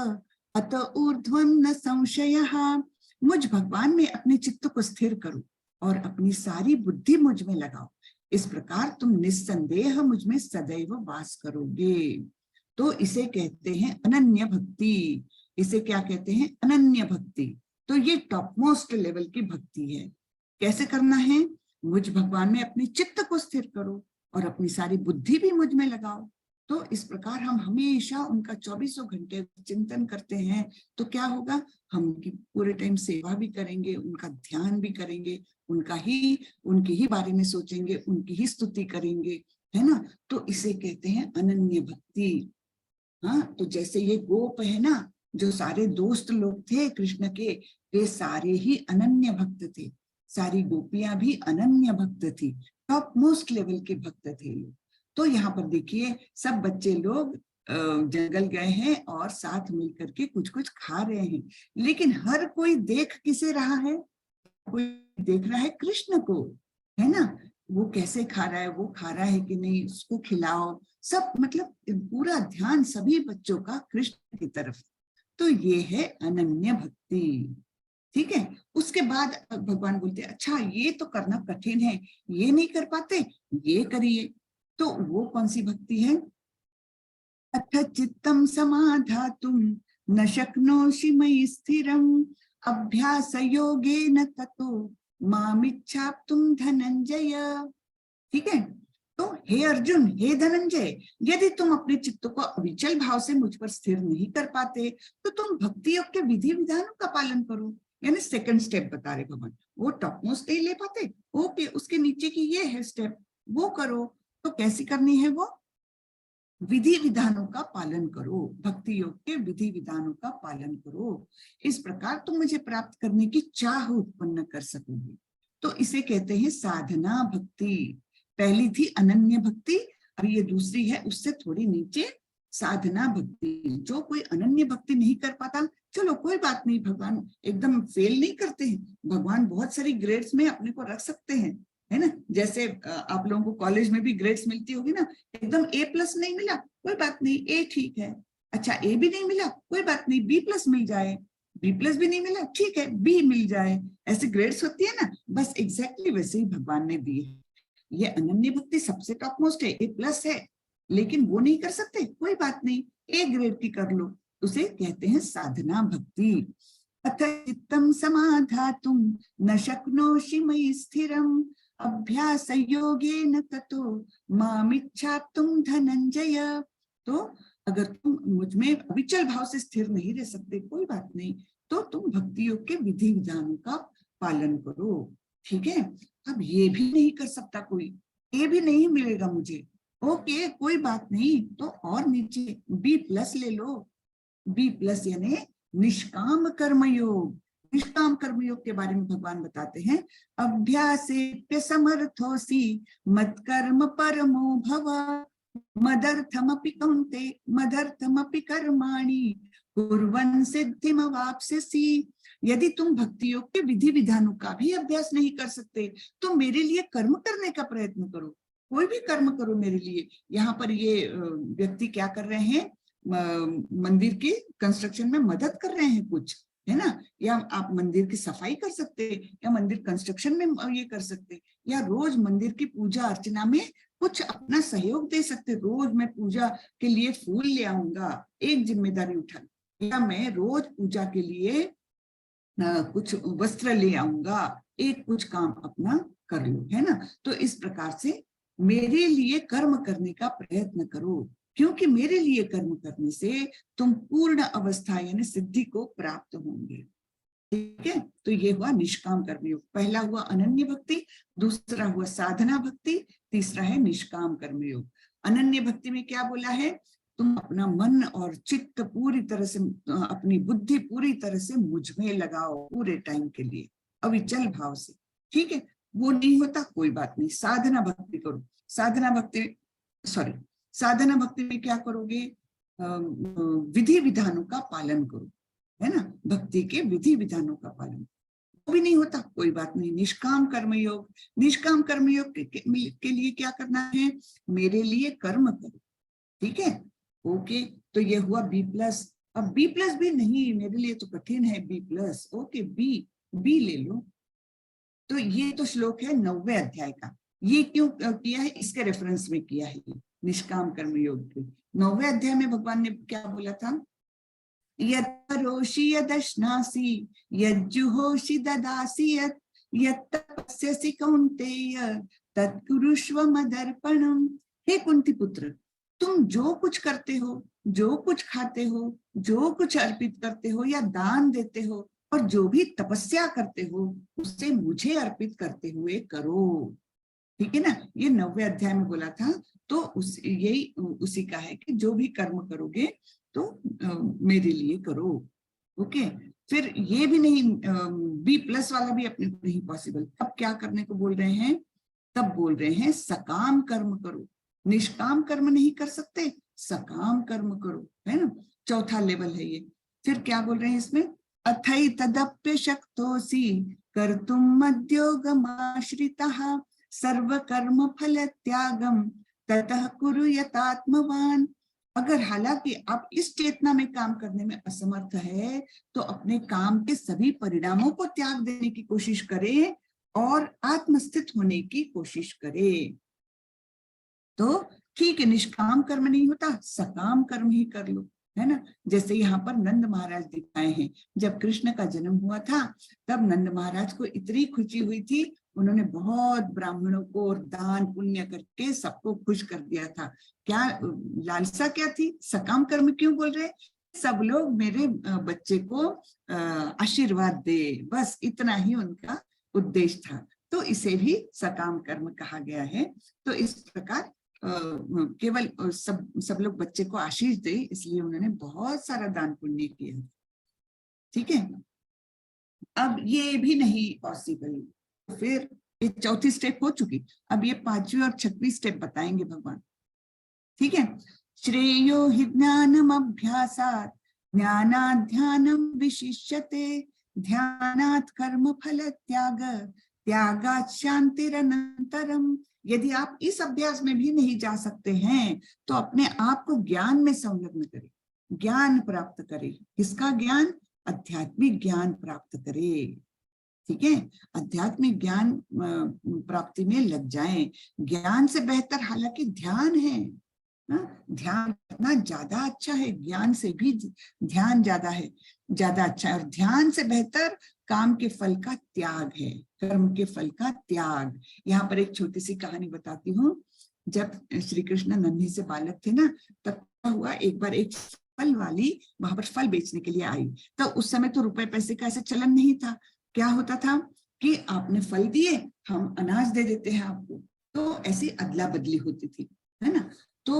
अत ऊर्ध्वं न संशयः। मुझ भगवान में अपने चित्त को स्थिर करो और अपनी सारी बुद्धि मुझ में लगाओ, इस प्रकार तुम निस्संदेह मुझ में सदैव वास करोगे। तो इसे कहते हैं अनन्य भक्ति। इसे क्या कहते हैं, अनन्य भक्ति। तो ये टॉप मोस्ट लेवल की भक्ति है। कैसे करना है, मुझ भगवान में अपने चित्त को स्थिर करो और अपनी सारी बुद्धि भी मुझ में लगाओ। तो इस प्रकार हम हमेशा उनका 24 घंटे चिंतन करते हैं, तो क्या होगा, हम उनकी पूरे टाइम सेवा भी करेंगे, उनका ध्यान भी करेंगे, उनके ही बारे में सोचेंगे, उनकी ही स्तुति करेंगे, है ना। तो इसे कहते हैं अनन्य भक्ति। हाँ, तो जैसे ये गोप है ना, जो सारे दोस्त लोग थे कृष्ण के, वे सारे ही अनन्य भक्त थे, सारी गोपियां भी अनन्य भक्त थी, टॉप मोस्ट लेवल के भक्त थे लोग। तो यहाँ पर देखिए, सब बच्चे लोग जंगल गए हैं और साथ मिलकर के कुछ कुछ खा रहे हैं, लेकिन हर कोई देख किसे रहा है, कोई देख रहा है कृष्ण को, है ना। वो कैसे खा रहा है, वो खा रहा है कि नहीं, उसको खिलाओ, सब मतलब पूरा ध्यान सभी बच्चों का कृष्ण की तरफ। तो ये है अनन्य भक्ति। ठीक है, उसके बाद भगवान बोलते अच्छा ये तो करना कठिन है, ये नहीं कर पाते, ये करिए। तो वो कौन सी भक्ति है, अथ चित्तम समाधातुम न शक्नोषि मयि स्थिरम अभ्यास योगेन ततो मामिच्छाप्तुम धनंजय। ठीक है, तो हे अर्जुन, हे धनंजय, यदि तुम अपने चित्त को अविचल भाव से मुझ पर स्थिर नहीं कर पाते तो तुम भक्ति योग के विधि विधानों का पालन करो। यानी सेकंड स्टेप बता रहे भगवान, वो टॉप मोस्ट नहीं ले पाते, ओके, उसके नीचे की ये है स्टेप, वो करो। तो कैसी करनी है वो? विधि विधानों का पालन करो, भक्ति योग के विधि विधानों का पालन करो। इस प्रकार तुम मुझे प्राप्त करने की चाह उत्पन्न कर सकोगे। तो इसे कहते हैं साधना भक्ति। पहली थी अनन्य भक्ति, अब ये दूसरी है उससे थोड़ी नीचे, साधना भक्ति। जो कोई अनन्य भक्ति नहीं कर पाता, चलो कोई बात नहीं, भगवान एकदम फेल नहीं करते हैं, भगवान बहुत सारी ग्रेड्स में अपने को रख सकते हैं, है ना। जैसे आप लोगों को कॉलेज में भी ग्रेड्स मिलती होगी ना, एकदम A+ नहीं मिला कोई बात नहीं, A ठीक है, अच्छा A भी नहीं मिला कोई बात नहीं, B+ मिल जाए, B+ भी नहीं मिला ठीक है, B मिल जाए, ऐसे ग्रेड्स होती है ना। बस एग्जैक्टली वैसे ही भगवान ने दिए। ये अनन्य भक्ति सबसे टॉप मोस्ट है, A+ है, लेकिन वो नहीं कर सकते कोई बात नहीं, A ग्रेड की कर लो, उसे कहते हैं साधना भक्ति। अथ चित्तम समाधातुम न शक्नोषि मयि स्थिरम अभ्यास योगेन ततो मामिच्छाप्तुम धनंजय। तो अगर तुम मुझ में अविचल भाव से स्थिर नहीं रह सकते कोई बात नहीं, तो तुम भक्ति योग के विधि विधानों का पालन करो। ठीक है, अब ये भी नहीं कर सकता कोई, ये भी नहीं मिलेगा मुझे, ओके कोई बात नहीं, तो और नीचे B+ ले लो। B+ यानी निष्काम कर्मयोग। निष्काम कर्मयोग के बारे में भगवान बताते हैं, अभ्यासे समर्थोसी मत कर्म परमो भव मदर्थमपि कौन्ते मदर्थमपि कर्माणि कुर्वन् सिद्धिमवाप्स्यसि। यदि तुम भक्ति योग के विधि विधानों का भी अभ्यास नहीं कर सकते तो मेरे लिए कर्म करने का प्रयत्न करो, कोई भी कर्म करो मेरे लिए। यहाँ पर ये व्यक्ति क्या कर रहे हैं, मंदिर की कंस्ट्रक्शन में मदद कर रहे हैं कुछ, है ना, या आप मंदिर की सफाई कर सकते हैं, या मंदिर कंस्ट्रक्शन में ये कर सकते, या रोज मंदिर की पूजा अर्चना में कुछ अपना सहयोग दे सकते। रोज मैं पूजा के लिए फूल ले आऊंगा, एक जिम्मेदारी उठा, या मैं रोज पूजा के लिए कुछ वस्त्र ले आऊंगा, एक कुछ काम अपना कर लो, है ना। तो इस प्रकार से मेरे लिए कर्म करने का प्रयत्न करो, क्योंकि मेरे लिए कर्म करने से तुम पूर्ण अवस्था यानी सिद्धि को प्राप्त होंगे। ठीक है, तो ये हुआ निष्काम कर्मयोग। पहला हुआ अनन्य भक्ति, दूसरा हुआ साधना भक्ति, तीसरा है निष्काम कर्मयोग। अनन्य भक्ति में क्या बोला है, तुम अपना मन और चित्त पूरी तरह से, अपनी बुद्धि पूरी तरह से मुझ में लगाओ पूरे टाइम के लिए अविचल भाव से। ठीक है, वो नहीं होता कोई बात नहीं, साधना भक्ति करो। साधना भक्ति में क्या करोगे, विधि विधानों का पालन करो, है ना, भक्ति के विधि विधानों का पालन। वो भी नहीं होता कोई बात नहीं, निष्काम कर्मयोग। निष्काम कर्मयोग के लिए क्या करना है, मेरे लिए कर्म करो। ठीक है, ओके, तो ये हुआ B+। अब B+ भी नहीं, मेरे लिए तो कठिन है B+, ओके बी ले लो। तो ये तो श्लोक है 9वें अध्याय का। ये क्यों किया है, इसके रेफरेंस में किया है निष्काम कर्मयोग के। 9वें अध्याय में भगवान ने क्या बोला था, यत्करोषि यदश्नासि यज्जुहोषि ददासि यत्तपस्यसि कौन्तेय तत्कुरुष्व मदर्पणम्। हे कुंती पुत्र, तुम जो कुछ करते हो, जो कुछ खाते हो, जो कुछ अर्पित करते हो या दान देते हो, और जो भी तपस्या करते हो उसे मुझे अर्पित करते हुए करो। ठीक है ना, ये 9वें अध्याय में बोला था। तो यही उसी का है कि जो भी कर्म करोगे तो मेरे लिए करो। ओके, फिर ये भी नहीं, B+ वाला भी अपने को नहीं पॉसिबल। अब क्या करने को बोल रहे हैं, तब बोल रहे हैं सकाम कर्म करो। निष्काम कर्म नहीं कर सकते, सकाम कर्म करो, है ना, चौथा लेवल है ये। फिर क्या बोल रहे हैं इसमें, अथई तदप्य शक्तोसी कर्तुम मद्योगमाश्रितः सर्व कर्म फल त्यागम ततः कुरु यतात्मवान। अगर हालांकि आप इस चेतना में काम करने में असमर्थ है तो अपने काम के सभी परिणामों को त्याग देने की कोशिश करें और आत्मस्थित होने की कोशिश करें। तो ठीक है, निष्काम कर्म नहीं होता, सकाम कर्म ही कर लो। है ना। जैसे यहाँ पर नंद महाराज दिखाए हैं, जब कृष्ण का जन्म हुआ था तब नंद महाराज को इतनी खुशी हुई थी, उन्होंने बहुत ब्राह्मणों को और दान पुण्य करके सबको खुश कर दिया था। क्या लालसा क्या थी, सकाम कर्म क्यों बोल रहे, सब लोग मेरे बच्चे को आशीर्वाद दे, बस इतना ही उनका उद्देश्य था। तो इसे भी सकाम कर्म कहा गया है। तो इस प्रकार केवल सब लोग बच्चे को आशीष दे, इसलिए उन्होंने बहुत सारा दान पुण्य किया। ठीक है, अब ये भी नहीं पॉसिबल, फिर ये चौथी स्टेप हो चुकी, अब ये 5वीं और 6वीं स्टेप बताएंगे भगवान। ठीक है, श्रेयो हि ज्ञानम अभ्यासात् ज्ञानात् ध्यानम विशिष्यते ध्यानात् कर्म फल त्याग त्यागात् शांतिरनंतरम। यदि आप इस अभ्यास में भी नहीं जा सकते हैं तो अपने आप को ज्ञान में संलग्न करें, ज्ञान प्राप्त करें। किसका ज्ञान, आध्यात्मिक ज्ञान प्राप्त करें। ठीक है, आध्यात्मिक ज्ञान प्राप्ति में लग जाएं। ज्ञान से बेहतर हालांकि ध्यान है, ध्यान करना ज्यादा अच्छा है, ज्ञान से भी ध्यान ज्यादा अच्छा है। और ध्यान से बेहतर काम के फल का त्याग है, कर्म के फल का त्याग। यहाँ पर एक छोटी सी कहानी बताती हूँ। जब श्री कृष्ण नन्हे से बालक थे ना, तब क्या हुआ, एक बार एक फल वाली वहां पर फल बेचने के लिए आई। तो उस समय तो रुपए पैसे का ऐसा चलन नहीं था। क्या होता था कि आपने फल दिए, हम अनाज दे देते हैं आपको, तो ऐसी अदला बदली होती थी, है ना। तो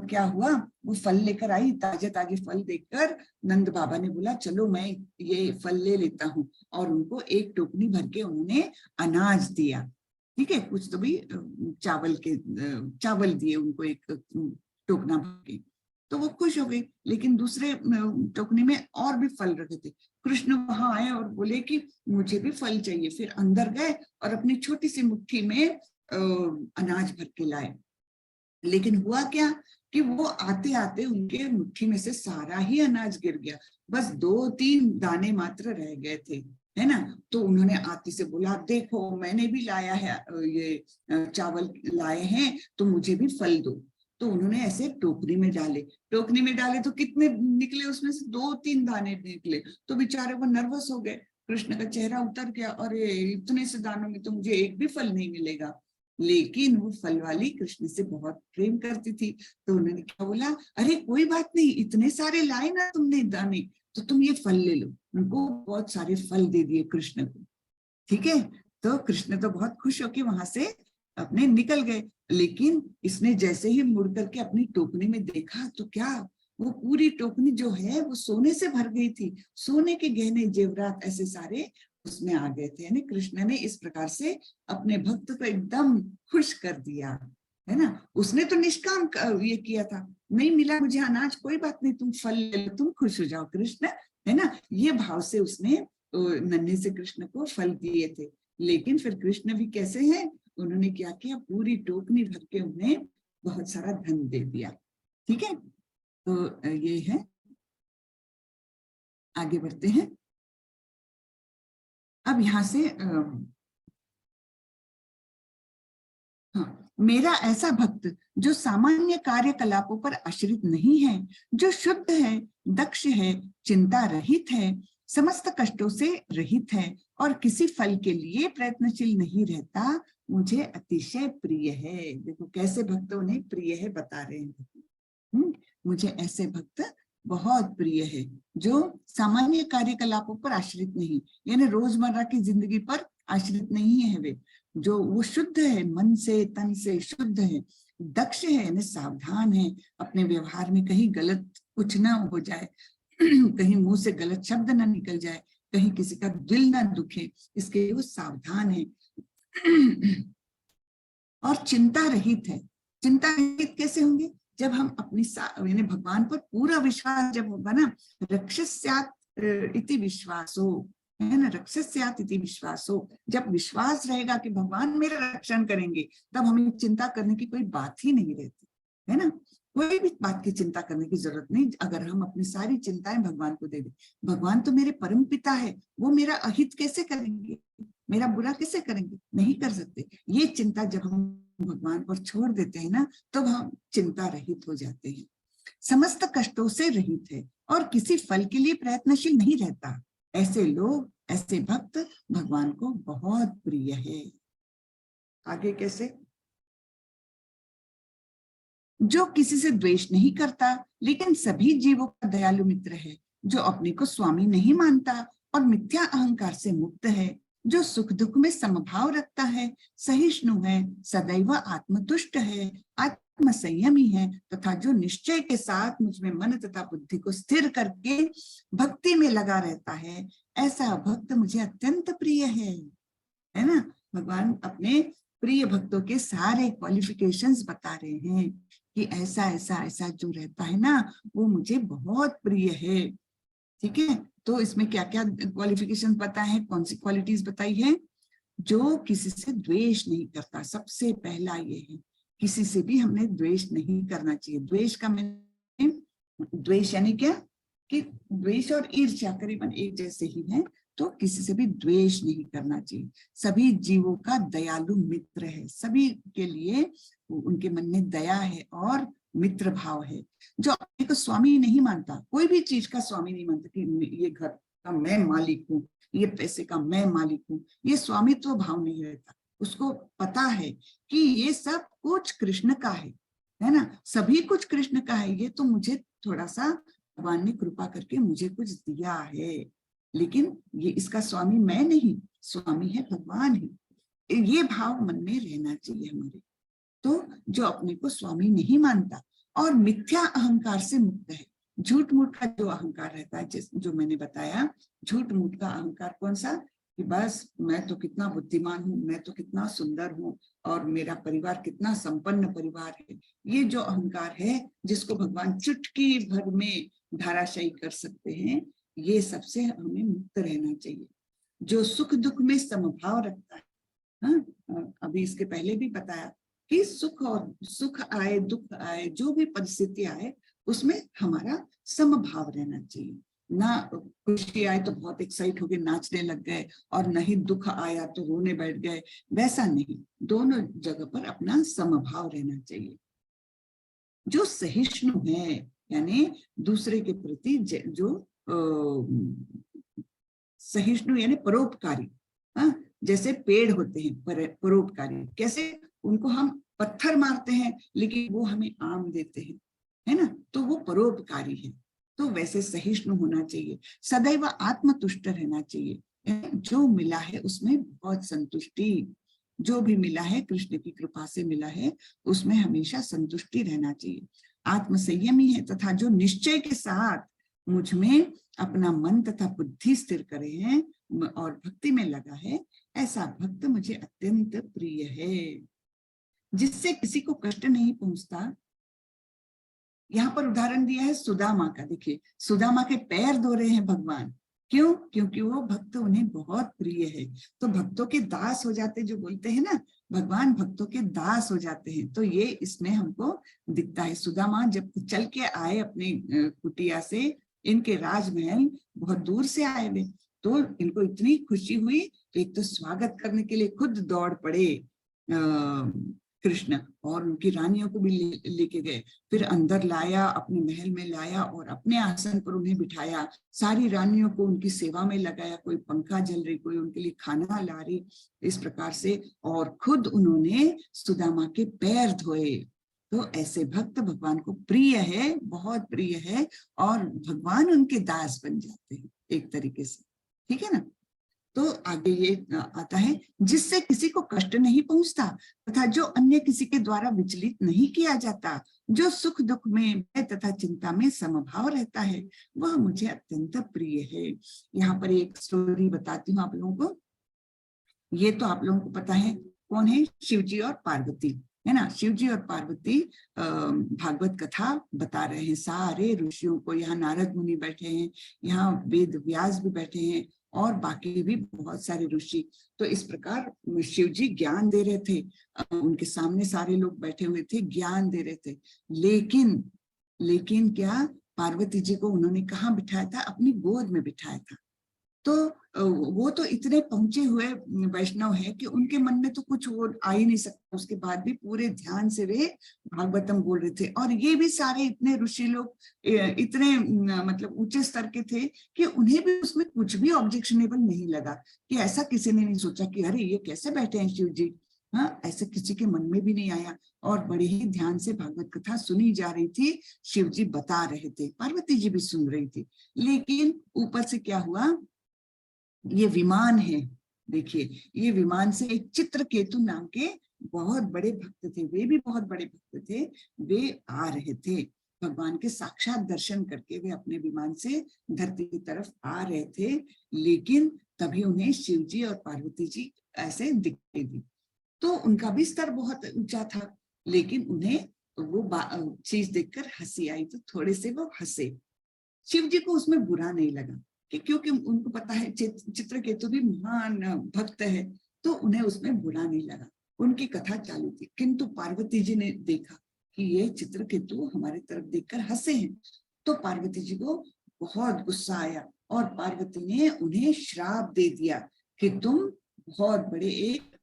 क्या हुआ, वो फल लेकर आई, ताजे ताजे फल देखकर नंद बाबा ने बोला चलो मैं ये फल ले लेता हूँ, और उनको एक टोकनी भर के उन्होंने अनाज दिया। ठीक है, कुछ तो भी चावल दिए उनको, एक टोकना भर के, तो वो खुश हो गई। लेकिन दूसरे टोकनी में और भी फल रखे थे। कृष्ण वहां आए और बोले कि मुझे भी फल चाहिए। फिर अंदर गए और अपनी छोटी सी मुट्ठी में अनाज भर के लाए। लेकिन हुआ क्या कि वो आते आते उनके मुट्ठी में से सारा ही अनाज गिर गया, बस 2-3 दाने मात्र रह गए थे, है ना। तो उन्होंने आती से बोला देखो मैंने भी लाया है, ये चावल लाए हैं, तो मुझे भी फल दो। तो उन्होंने ऐसे टोकरी में डाले तो कितने निकले, उसमें से 2-3 दाने निकले। तो बेचारे वो नर्वस हो गए, कृष्ण का चेहरा उतर गया, अरे इतने से दानों में तो मुझे एक भी फल नहीं मिलेगा। लेकिन वो फल वाली कृष्ण से बहुत प्रेम करती थी, तो उन्होंने क्या बोला, अरे कोई बात नहीं, इतने सारे लाए ना तुमने दाने, तो तुम ये फल ले लो। उनको बहुत सारे फल दे दिए कृष्ण को। ठीक है, तो कृष्ण तो बहुत खुश होके वहां से अपने निकल गए। लेकिन इसने जैसे ही मुड़ करके अपनी टोकनी में देखा, तो क्या वो पूरी टोकनी जो है वो सोने से भर गई थी। सोने के गहने जेवरात ऐसे सारे उसमें आ गए थे। यानी कृष्ण ने इस प्रकार से अपने भक्त को एकदम खुश कर दिया, है ना। उसने तो निष्काम ये किया था, नहीं मिला मुझे अनाज, कोई बात नहीं, तुम फल ले लो, तुम खुश हो जाओ कृष्ण, है ना। ये भाव से उसने नन्हे से कृष्ण को फल दिए थे। लेकिन फिर कृष्ण भी कैसे हैं, उन्होंने क्या किया, पूरी टोकनी भर के उन्हें बहुत सारा धन दे दिया। ठीक है, तो ये है। आगे बढ़ते हैं। अब यहां से हाँ, मेरा ऐसा भक्त जो सामान्य कार्यकलापों पर आश्रित नहीं है, जो शुद्ध है, दक्ष है, चिंता रहित है, समस्त कष्टों से रहित है और किसी फल के लिए प्रयत्नशील नहीं रहता, मुझे अतिशय प्रिय है। देखो कैसे भक्त उन्हें प्रिय है बता रहे हैं। मुझे ऐसे भक्त बहुत प्रिय है जो सामान्य कार्यकलापों पर आश्रित नहीं, यानी रोजमर्रा की जिंदगी पर आश्रित नहीं है वे, जो वो शुद्ध है, मन से तन से शुद्ध है, दक्ष है यानी सावधान है, अपने व्यवहार में कहीं गलत कुछ ना हो जाए, कहीं मुंह से गलत शब्द ना निकल जाए, कहीं किसी का दिल ना दुखे, इसके लिए वो सावधान है। और चिंता रहित है। चिंता रहित कैसे होंगे, जब हम अपनी यानी भगवान पर पूरा विश्वास जब होगा ना, रक्षस्यात् इति विश्वासो, है ना, रक्षस्यात् इति विश्वासो, जब विश्वास रहेगा कि भगवान मेरा रक्षण करेंगे, तब हमें चिंता करने की कोई बात ही नहीं रहती, है ना। कोई भी बात की चिंता करने की जरूरत नहीं, अगर हम अपनी सारी चिंताएं भगवान को दे दें। भगवान तो मेरे परम पिता है, वो मेरा अहित कैसे करेंगे, मेरा बुरा कैसे करेंगे, नहीं कर सकते। ये चिंता जब हम भगवान पर छोड़ देते हैं ना, तब हम चिंता रहित हो जाते हैं। समस्त कष्टों से रहित है और किसी फल के लिए प्रयत्नशील नहीं रहता। ऐसे लोग, ऐसे भक्त भगवान को बहुत प्रिय है। आगे कैसे? जो किसी से द्वेष नहीं करता लेकिन सभी जीवों का दयालु मित्र है, जो अपने को स्वामी नहीं मानता और मिथ्या अहंकार से मुक्त है, जो सुख दुख में समभाव रखता है, सहिष्णु है, सदैव आत्मतुष्ट है, आत्म संयमी है तथा जो निश्चय के साथ मुझ में मन तथा बुद्धि को स्थिर करके भक्ति में लगा रहता है, ऐसा भक्त मुझे अत्यंत प्रिय है ना। भगवान अपने प्रिय भक्तों के सारे क्वालिफिकेशंस बता रहे हैं कि ऐसा ऐसा ऐसा जो रहता है ना वो मुझे बहुत प्रिय है। ठीक है, तो इसमें क्या क्या क्वालिफिकेशन बताए हैं, कौन सी क्वालिटीज बताई है? जो किसी से द्वेष नहीं करता, सबसे पहला ये है, किसी से भी हमने द्वेष नहीं करना चाहिए। द्वेष का मैंने, द्वेष यानी क्या कि द्वेष और ईर्ष्या करीबन एक जैसे ही है, तो किसी से भी द्वेष नहीं करना चाहिए। सभी जीवों का दयालु मित्र है, सभी के लिए उनके मन में दया है और मित्र भाव है। जो अपने को स्वामी नहीं मानता, कोई भी चीज का स्वामी नहीं मानता कि ये घर का मैं मालिक हूँ, ये पैसे का मैं मालिक हूँ, ये स्वामित्व भाव नहीं रहता। उसको पता है कि ये सब कुछ कृष्ण का है ना, सभी कुछ कृष्ण का है। ये तो मुझे थोड़ा सा भगवान ने कृपा करके मुझे कुछ दिया है, लेकिन ये इसका स्वामी मैं नहीं, स्वामी है भगवान ही। ये भाव मन में रहना चाहिए हमारे। तो जो अपने को स्वामी नहीं मानता और मिथ्या अहंकार से मुक्त है, झूठ मूठ का जो अहंकार रहता है, जो मैंने बताया, झूठ मूठ का अहंकार कौन सा, कि बस मैं तो कितना बुद्धिमान हूँ, मैं तो कितना सुंदर हूँ और मेरा परिवार कितना संपन्न परिवार है। ये जो अहंकार है जिसको भगवान चुटकी भर में धाराशायी कर सकते हैं, ये सबसे हमें मुक्त रहना चाहिए। जो सुख दुख में समभाव रखता है, हाँ, अभी इसके पहले भी बताया कि सुख आए दुख आए, जो भी परिस्थिति आए उसमें हमारा समभाव रहना चाहिए। ना खुशी आए तो बहुत एक्साइट होके नाचने लग गए और नहीं दुख आया तो रोने बैठ गए, वैसा नहीं, दोनों जगह पर अपना समभाव रहना चाहिए। जो सहिष्णु है यानी दूसरे के प्रति जो सहिष्णु यानी परोपकारी, हाँ, जैसे पेड़ होते हैं परोपकारी, कैसे उनको हम पत्थर मारते हैं लेकिन वो हमें आम देते हैं, है ना, तो वो परोपकारी है। तो वैसे सहिष्णु होना चाहिए, सदैव आत्मतुष्ट रहना चाहिए। जो मिला है उसमें बहुत संतुष्टि, जो भी मिला है कृष्ण की कृपा से मिला है उसमें हमेशा संतुष्टि रहना चाहिए। आत्म संयमी है तथा जो निश्चय के साथ मुझ में अपना मन तथा बुद्धि स्थिर करे हैं और भक्ति में लगा है, ऐसा भक्त मुझे अत्यंत प्रिय है, जिससे किसी को कष्ट नहीं पहुंचता। यहाँ पर उदाहरण दिया है सुदामा का। देखिए, सुदामा के पैर धो रहे हैं भगवान, क्यों? क्योंकि वो भक्त उन्हें बहुत प्रिय है। तो भक्तों के दास हो जाते, जो बोलते हैं ना, भगवान भक्तों के दास हो जाते हैं, तो ये इसमें हमको दिखता है। सुदामा जब चल के आए अपने कुटिया से, इनके राजमहल बहुत दूर से आए हुए, तो इनको इतनी खुशी हुई, एक तो स्वागत करने के लिए खुद दौड़ पड़े कृष्ण, और उनकी रानियों को भी लेके गए, फिर अंदर लाया, अपने महल में लाया और अपने आसन पर उन्हें बिठाया, सारी रानियों को उनकी सेवा में लगाया, कोई पंखा जल रही, कोई उनके लिए खाना ला रही, इस प्रकार से, और खुद उन्होंने सुदामा के पैर धोए। तो ऐसे भक्त भगवान को प्रिय है, बहुत प्रिय है, और भगवान उनके दास बन जाते हैं एक तरीके से, ठीक है ना। तो आगे ये आता है, जिससे किसी को कष्ट नहीं पहुंचता तथा जो अन्य किसी के द्वारा विचलित नहीं किया जाता, जो सुख दुख में तथा चिंता में समभाव रहता है, वह मुझे अत्यंत प्रिय है। यहाँ पर एक स्टोरी बताती हूँ आप लोगों को। ये तो आप लोगों को पता है कौन है, शिवजी और पार्वती, है ना। शिवजी और पार्वती भागवत कथा बता रहे हैं सारे ऋषियों को। यहाँ नारद मुनि बैठे हैं, यहाँ वेद व्यास भी बैठे हैं और बाकी भी बहुत सारे ऋषि। तो इस प्रकार शिवजी ज्ञान दे रहे थे, उनके सामने सारे लोग बैठे हुए थे, ज्ञान दे रहे थे। लेकिन क्या, पार्वती जी को उन्होंने कहाँ बिठाया था? अपनी गोद में बिठाया था। तो वो तो इतने पहुंचे हुए वैष्णव है कि उनके मन में तो कुछ वो आ ही नहीं सकता, उसके बाद भी पूरे ध्यान से वे भागवतम बोल रहे थे। और ये भी सारे इतने ऋषि लोग इतने मतलब ऊंचे स्तर के थे कि उन्हें भी उसमें कुछ भी ऑब्जेक्शनेबल नहीं लगा, कि ऐसा किसी ने नहीं सोचा कि अरे ये कैसे बैठे हैं शिव जी। हाँ, ऐसा किसी के मन में भी नहीं आया। और बड़े ही ध्यान से भागवत कथा सुनी जा रही थी, शिव जी बता रहे थे, पार्वती जी भी सुन रही थी। लेकिन ऊपर से क्या हुआ, ये विमान है, देखिए ये विमान से एक चित्रकेतु नाम के बहुत बड़े भक्त थे, वे भी बहुत बड़े भक्त थे, वे आ रहे थे भगवान के साक्षात दर्शन करके, वे अपने विमान से धरती की तरफ आ रहे थे। लेकिन तभी उन्हें शिव जी और पार्वती जी ऐसे दिखाई दी, तो उनका भी स्तर बहुत ऊंचा था, लेकिन उन्हें वो चीज देखकर हंसी आई, तो थोड़े से वो हंसे। शिव जी को उसमें बुरा नहीं लगा, कि क्योंकि उनको पता है चित्रकेतु भी महान भक्त है, तो उन्हें उसमें बुरा नहीं लगा, उनकी कथा चालू थी। किंतु पार्वती जी ने देखा कि ये चित्रकेतु हमारी तरफ देखकर हंसे हैं, तो पार्वती जी को बहुत गुस्सा आया और पार्वती ने उन्हें श्राप दे दिया कि तुम बहुत बड़े एक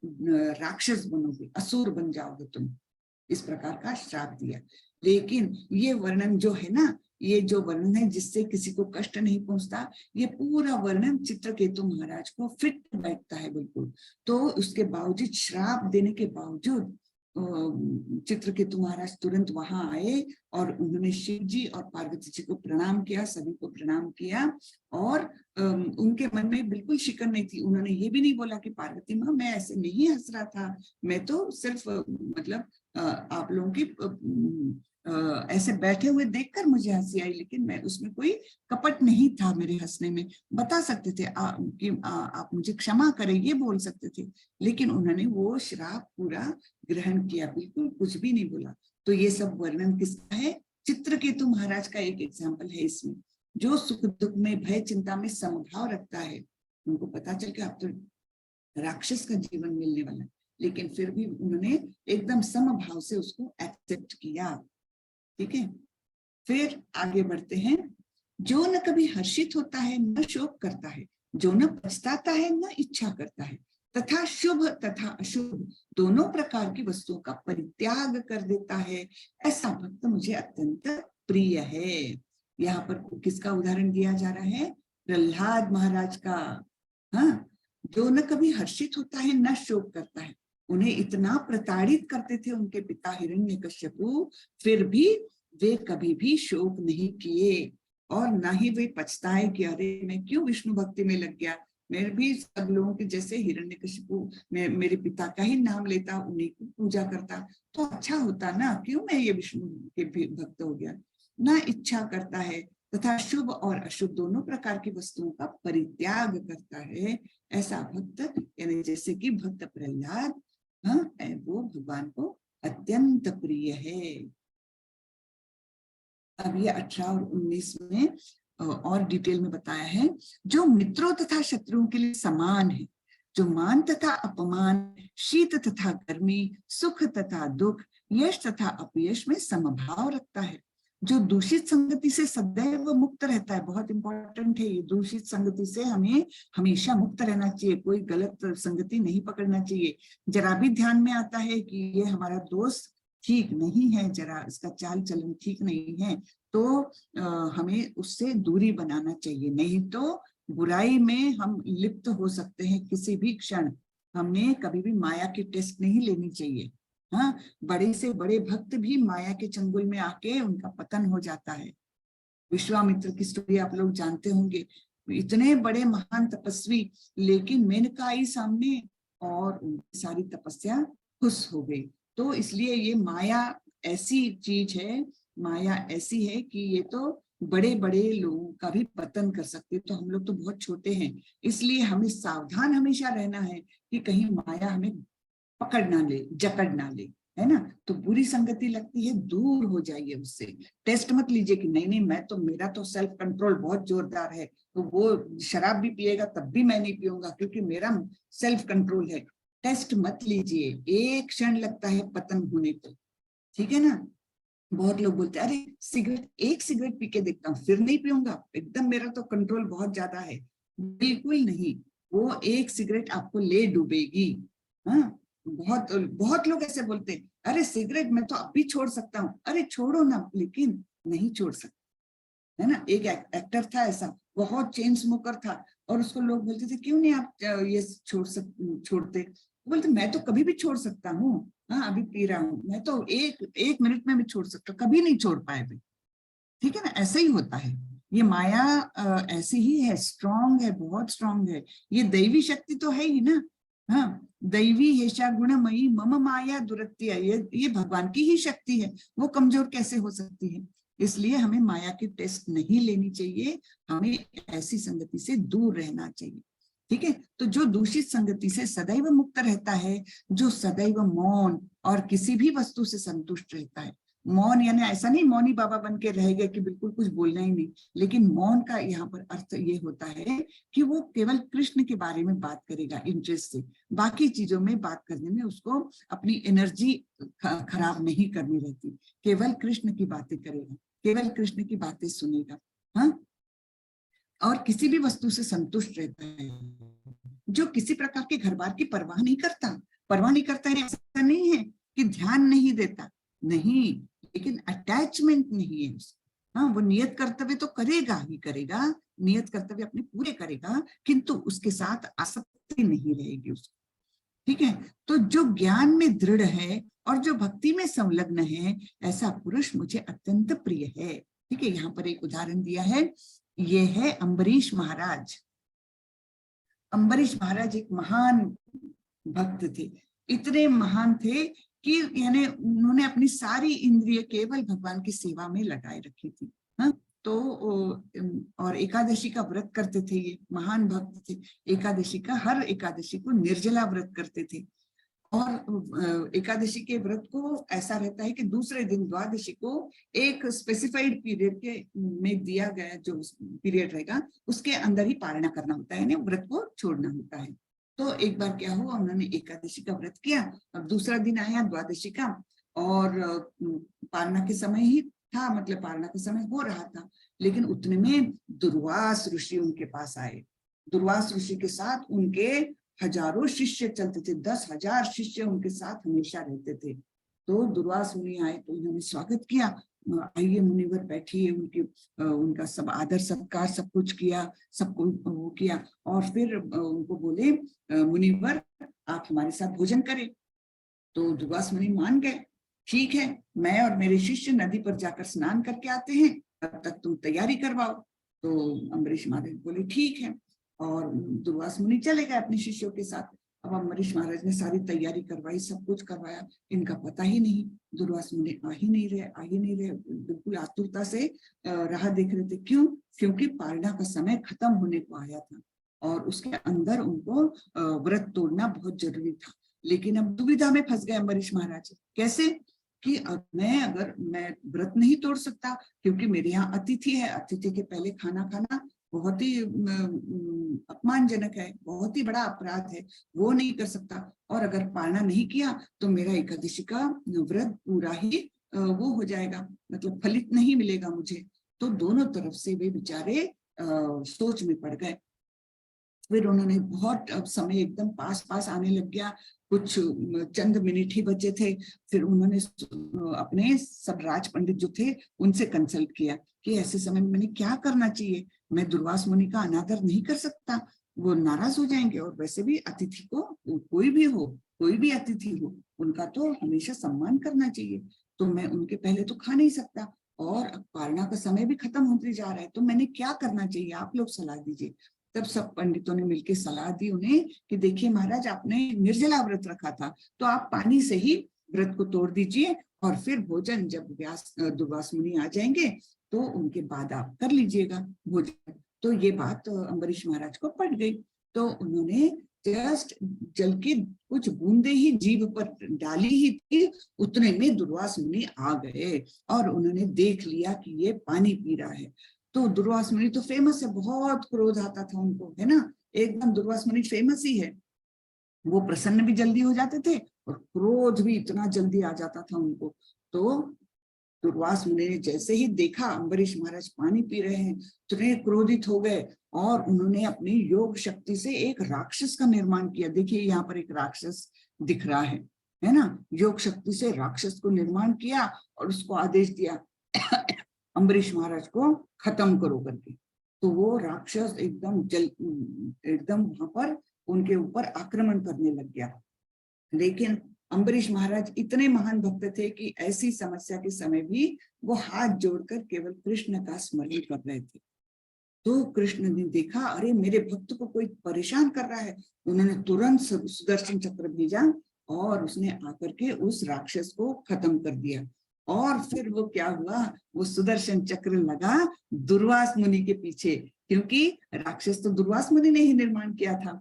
राक्षस बनोगे, असुर बन जाओगे तुम, इस प्रकार का श्राप दिया। लेकिन ये वर्णन जो है ना, ये जो वर्णन है जिससे किसी को कष्ट नहीं पहुंचता, ये पूरा वर्णन चित्रकेतु महाराज को फिट बैठता है बिल्कुल। तो उसके बावजूद, श्राप देने के बावजूद चित्रकेतु महाराज तुरंत वहां आए और उन्होंने शिव जी और पार्वती जी को प्रणाम किया, सभी को प्रणाम किया। और उनके मन में बिल्कुल शिकन नहीं थी, उन्होंने ये भी नहीं बोला कि पार्वती माँ मैं ऐसे नहीं हंस रहा था, मैं तो सिर्फ मतलब आप लोगों की ऐसे बैठे हुए देखकर मुझे हंसी आई, लेकिन मैं उसमें कोई कपट नहीं था मेरे हंसने में, बता सकते थे कि आप मुझे क्षमा करें, ये बोल सकते थे। लेकिन उन्होंने वो श्राप पूरा ग्रहण किया, बिल्कुल कुछ भी नहीं बोला। तो ये सब वर्णन किसका है, चित्रकेतु महाराज का एक एग्जाम्पल है इसमें, जो सुख दुख में, भय चिंता में समभाव रखता है। उनको पता चल के अब तो राक्षस का जीवन मिलने वाला है, लेकिन फिर भी उन्होंने एकदम समभाव से उसको एक्सेप्ट किया। ठीक है, फिर आगे बढ़ते हैं। जो न कभी हर्षित होता है न शोक करता है, जो न पछताता है न इच्छा करता है, तथा शुभ तथा अशुभ दोनों प्रकार की वस्तुओं का परित्याग कर देता है, ऐसा भक्त मुझे अत्यंत प्रिय है। यहाँ पर किसका उदाहरण दिया जा रहा है, प्रहलाद महाराज का। हाँ, जो न कभी हर्षित होता है न शोक करता है, उन्हें इतना प्रताड़ित करते थे उनके पिता हिरण्यकश्यपु, फिर भी वे कभी भी शोक नहीं किए और ना ही वे पछताए कि अरे मैं क्यों विष्णु भक्ति में लग गया, मैं भी सब लोगों के जैसे हिरण्यकश्यपु मेरे पिता का ही नाम लेता, उन्हीं को पूजा करता तो अच्छा होता ना, क्यों मैं ये विष्णु के भक्त हो गया। ना इच्छा करता है तथा शुभ और अशुभ दोनों प्रकार की वस्तुओं का परित्याग करता है, ऐसा भक्त, यानी जैसे कि भक्त प्रहलाद, हाँ, वो भगवान को अत्यंत प्रिय है। अब ये 18 और 19 में और डिटेल में बताया है। जो मित्रों तथा शत्रुओं के लिए समान है, जो मान तथा अपमान, शीत तथा गर्मी, सुख तथा दुख, यश तथा अपयश में समभाव रखता है, जो दूषित संगति से सदैव मुक्त रहता है। बहुत इंपॉर्टेंट है ये, दूषित संगति से हमें हमेशा मुक्त रहना चाहिए, कोई गलत संगति नहीं पकड़ना चाहिए। जरा भी ध्यान में आता है कि ये हमारा दोस्त ठीक नहीं है, जरा इसका चाल चलन ठीक नहीं है, तो हमें उससे दूरी बनाना चाहिए, नहीं तो बुराई में हम लिप्त हो सकते हैं किसी भी क्षण। हमने कभी भी माया की टेस्ट नहीं लेनी चाहिए। हाँ, बड़े से बड़े भक्त भी माया के चंगुल में आके उनका पतन हो जाता है। विश्वामित्र की स्टोरी आप लोग जानते होंगे, इतने बड़े महान तपस्वी, लेकिन मेनका आई सामने और उनकी सारी तपस्या खुश हो गई। तो इसलिए ये माया ऐसी चीज है, माया ऐसी है कि ये तो बड़े बड़े लोगों का भी पतन कर सकते, तो हम लोग तो बहुत छोटे हैं, इसलिए हमें सावधान हमेशा रहना है कि कहीं माया हमें पकड़ ना ले, जकड़ ना ले, है ना। तो बुरी संगति लगती है, दूर हो जाइए उससे। टेस्ट मत लीजिए कि नहीं नहीं मैं तो, मेरा तो सेल्फ कंट्रोल बहुत जोरदार है, तो वो शराब भी पिएगा तब भी मैं नहीं पीऊंगा क्योंकि मेरा सेल्फ कंट्रोल है। टेस्ट मत लीजिए, एक क्षण लगता है पतन होने को, ठीक है ना। बहुत लोग बोलते हैं अरे सिगरेट, एक सिगरेट पी के देखता हूँ फिर नहीं पीऊंगा, एकदम मेरा तो कंट्रोल बहुत ज्यादा है। बिल्कुल नहीं, वो एक सिगरेट आपको ले डूबेगी। हाँ, बहुत बहुत लोग ऐसे बोलते हैं, अरे सिगरेट मैं तो अभी छोड़ सकता हूँ, अरे छोड़ो ना, लेकिन नहीं छोड़ सकते, है ना। एक एक्टर था ऐसा, बहुत चेन स्मोकर था, और उसको लोग बोलते थे क्यों नहीं आप ये छोड़ते, बोलते मैं तो कभी भी छोड़ सकता हूँ, हाँ अभी पी रहा हूँ, मैं तो एक मिनट में भी छोड़ सकता, कभी नहीं छोड़ पाए भी। ठीक है ना, ऐसे ही होता है। ये माया ऐसी ही है, स्ट्रांग है, बहुत स्ट्रांग है। ये दैवी शक्ति तो है ही ना। हाँ, दैवी हेशा गुणमयी मम माया दुरत्य, ये भगवान की ही शक्ति है, वो कमजोर कैसे हो सकती है। इसलिए हमें माया की टेस्ट नहीं लेनी चाहिए, हमें ऐसी संगति से दूर रहना चाहिए। ठीक है, तो जो दूषित संगति से सदैव मुक्त रहता है, जो सदैव मौन और किसी भी वस्तु से संतुष्ट रहता है, मौन यानी ऐसा नहीं मौनी बाबा बन के रहेगा कि बिल्कुल कुछ बोलना ही नहीं, लेकिन मौन का यहाँ पर अर्थ ये होता है कि वो केवल कृष्ण के बारे में बात करेगा इंटरेस्ट से, बाकी चीजों में बात करने में उसको अपनी एनर्जी खराब नहीं करनी रहती, केवल कृष्ण की बातें करेगा, केवल कृष्ण की बातें सुनेगा। हाँ, और किसी भी वस्तु से संतुष्ट रहता है, जो किसी प्रकार के घर बार की परवाह नहीं करता। परवाह नहीं करता है ऐसा नहीं है कि ध्यान नहीं देता, नहीं, लेकिन अटैचमेंट नहीं है उसको। हाँ, वो नियत कर्तव्य तो करेगा ही करेगा, नियत कर्तव्य अपने पूरे करेगा, किंतु उसके साथ आसक्ति नहीं रहेगी उसको। ठीक है, तो जो ज्ञान में दृढ़ है और जो भक्ति में संलग्न है, ऐसा पुरुष मुझे अत्यंत प्रिय है। ठीक है, यहाँ पर एक उदाहरण दिया है, ये है अम्बरीश महाराज। अम्बरीश महाराज एक महान भक्त थे, इतने महान थे कि यानी उन्होंने अपनी सारी इंद्रिय केवल भगवान की सेवा में लगाए रखी थी। हाँ, तो और एकादशी का व्रत करते थे, ये महान भक्त थे। एकादशी का, हर एकादशी को निर्जला व्रत करते थे, और एकादशी के व्रत को ऐसा रहता है कि दूसरे दिन द्वादशी को एक स्पेसिफाइड पीरियड के में दिया गया जो पीरियड रहेगा उसके अंदर ही पालना करना होता है, व्रत को छोड़ना होता है। तो एक बार क्या हुआ, उन्होंने एकादशी का व्रत किया, अब दूसरा दिन आया द्वादशी का, और पालना के समय ही था, मतलब पालना का समय हो रहा था, लेकिन उतने में दुर्वास ऋषि उनके पास आए। दुर्वास ऋषि के साथ उनके हजारों शिष्य चलते थे, 10,000 शिष्य उनके साथ हमेशा रहते थे। तो दुर्वास मुनि आए तो उन्होंने स्वागत किया, आइए मुनिवर बैठिए, उनका सब आदर सत्कार सब कुछ किया, सबको वो किया, और फिर उनको बोले मुनिवर आप हमारे साथ भोजन करें। तो दुर्वास मुनि मान गए, ठीक है, मैं और मेरे शिष्य नदी पर जाकर स्नान करके आते हैं, तब तक तुम तैयारी करवाओ। तो अम्बरीश महाराज बोले ठीक है, और दुर्वास मुनि चले गए अपने शिष्यों के साथ। अब अम्बरीश महाराज ने सारी तैयारी करवाई, सब कुछ करवाया, इनका पता ही नहीं, दुर्वास मुनि आ ही नहीं रहे, बिल्कुल आतुरता से राह देख रहे थे। क्यों? क्योंकि पालना का समय खत्म होने को आया था और उसके अंदर उनको व्रत तोड़ना बहुत जरूरी था। लेकिन अब दुविधा में फंस गए अम्बरीश महाराज, कैसे कि अब मैं व्रत नहीं तोड़ सकता, क्योंकि मेरे यहाँ अतिथि है, अतिथि के पहले खाना खाना बहुत ही अपमानजनक है, बहुत ही बड़ा अपराध है, वो नहीं कर सकता, और अगर पालना नहीं किया तो मेरा एकादशी का व्रत पूरा ही वो हो जाएगा, मतलब फलित नहीं मिलेगा मुझे। तो दोनों तरफ से वे बेचारे सोच में पड़ गए। फिर उन्होंने बहुत, अब समय एकदम पास आने लग गया, कुछ चंद मिनट ही बचे थे, फिर उन्होंने अपने सब राज पंडित जो थे उनसे कंसल्ट किया कि ऐसे समय में मैंने क्या करना चाहिए, मैं दुर्वास मुनि का अनादर नहीं कर सकता, वो नाराज हो जाएंगे, और वैसे भी अतिथि को, कोई भी अतिथि हो, उनका तो हमेशा सम्मान करना चाहिए, तो मैं उनके पहले तो खा नहीं सकता, और अब पालना का समय भी खत्म होते जा रहा है, तो मैंने क्या करना चाहिए, आप लोग सलाह दीजिए। तब सब पंडितों ने मिलकर सलाह दी उन्हें कि देखिए महाराज, आपने निर्जला व्रत रखा था, तो आप पानी से ही व्रत को तोड़ दीजिए, और फिर भोजन जब दुर्वास मुनि आ जाएंगे तो उनके बाद आप कर लीजिएगा भोजन। तो ये बात अम्बरीश महाराज को पड़ गई, तो उन्होंने जस्ट जल की कुछ बूंदे ही जीभ पर डाली ही थी, उतने में दुर्वास मुनि आ गए और उन्होंने देख लिया कि ये पानी पी रहा है। तो दुर्वास मुनि तो फेमस है, बहुत क्रोध आता था उनको, है ना, एकदम दुर्वास मुनि फेमस ही है, वो प्रसन्न भी जल्दी हो जाते थे और क्रोध भी इतना जल्दी आ जाता था उनको। तो दुर्वास मुनि ने जैसे ही देखा अम्बरीश महाराज पानी पी रहे हैं, तुरंत क्रोधित हो गए और उन्होंने अपनी योग शक्ति से एक राक्षस का निर्माण किया। देखिए यहाँ पर एक राक्षस दिख रहा है ना, योग शक्ति से राक्षस को निर्माण किया और उसको आदेश दिया अम्बरीश महाराज को खत्म करो करके। तो वो राक्षस एकदम वहां पर उनके ऊपर आक्रमण करने लग गया। लेकिन अम्बरीश महाराज इतने महान भक्त थे कि ऐसी समस्या के समय भी वो हाथ जोड़कर केवल कृष्ण का स्मरण कर रहे थे। तो कृष्ण ने देखा, अरे मेरे भक्त को कोई परेशान कर रहा है। उन्होंने तुरंत सुदर्शन चक्र भेजा और उसने आकर के उस राक्षस को खत्म कर दिया। और फिर वो क्या हुआ, वो सुदर्शन चक्र लगा दुर्वास मुनि के पीछे, क्योंकि राक्षस तो दुर्वास मुनि ने ही निर्माण किया था।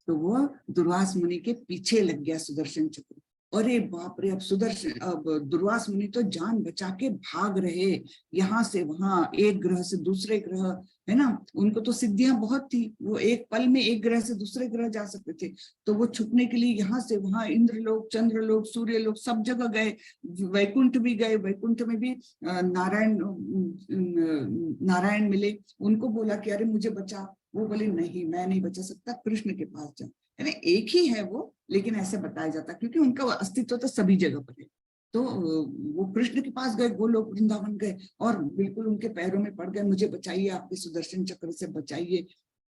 तो वो दुर्वास मुनि के पीछे लग गया सुदर्शन चक्र। अरे बाप रे, अब दुर्वास मुनि तो जान बचा के भाग रहे, यहाँ से वहां, एक ग्रह से दूसरे ग्रह, है ना। उनको तो सिद्धियां बहुत थी, वो एक पल में एक ग्रह से दूसरे ग्रह जा सकते थे। तो वो छुपने के लिए यहाँ से वहां इंद्रलोक, चंद्रलोक, सूर्यलोक, सब जगह गए। वैकुंठ भी गए, वैकुंठ में भी नारायण मिले, उनको बोला कि अरे मुझे बचा। वो बोले नहीं, मैं नहीं बचा सकता, कृष्ण के पास जाओ। यानी एक ही है वो, लेकिन ऐसे बताया जाता क्योंकि उनका अस्तित्व तो सभी जगह पर है। तो वो कृष्ण के पास गए, गोलोक वृंदावन गए और बिल्कुल उनके पैरों में पड़ गए, मुझे बचाइए, आपके सुदर्शन चक्र से बचाइए।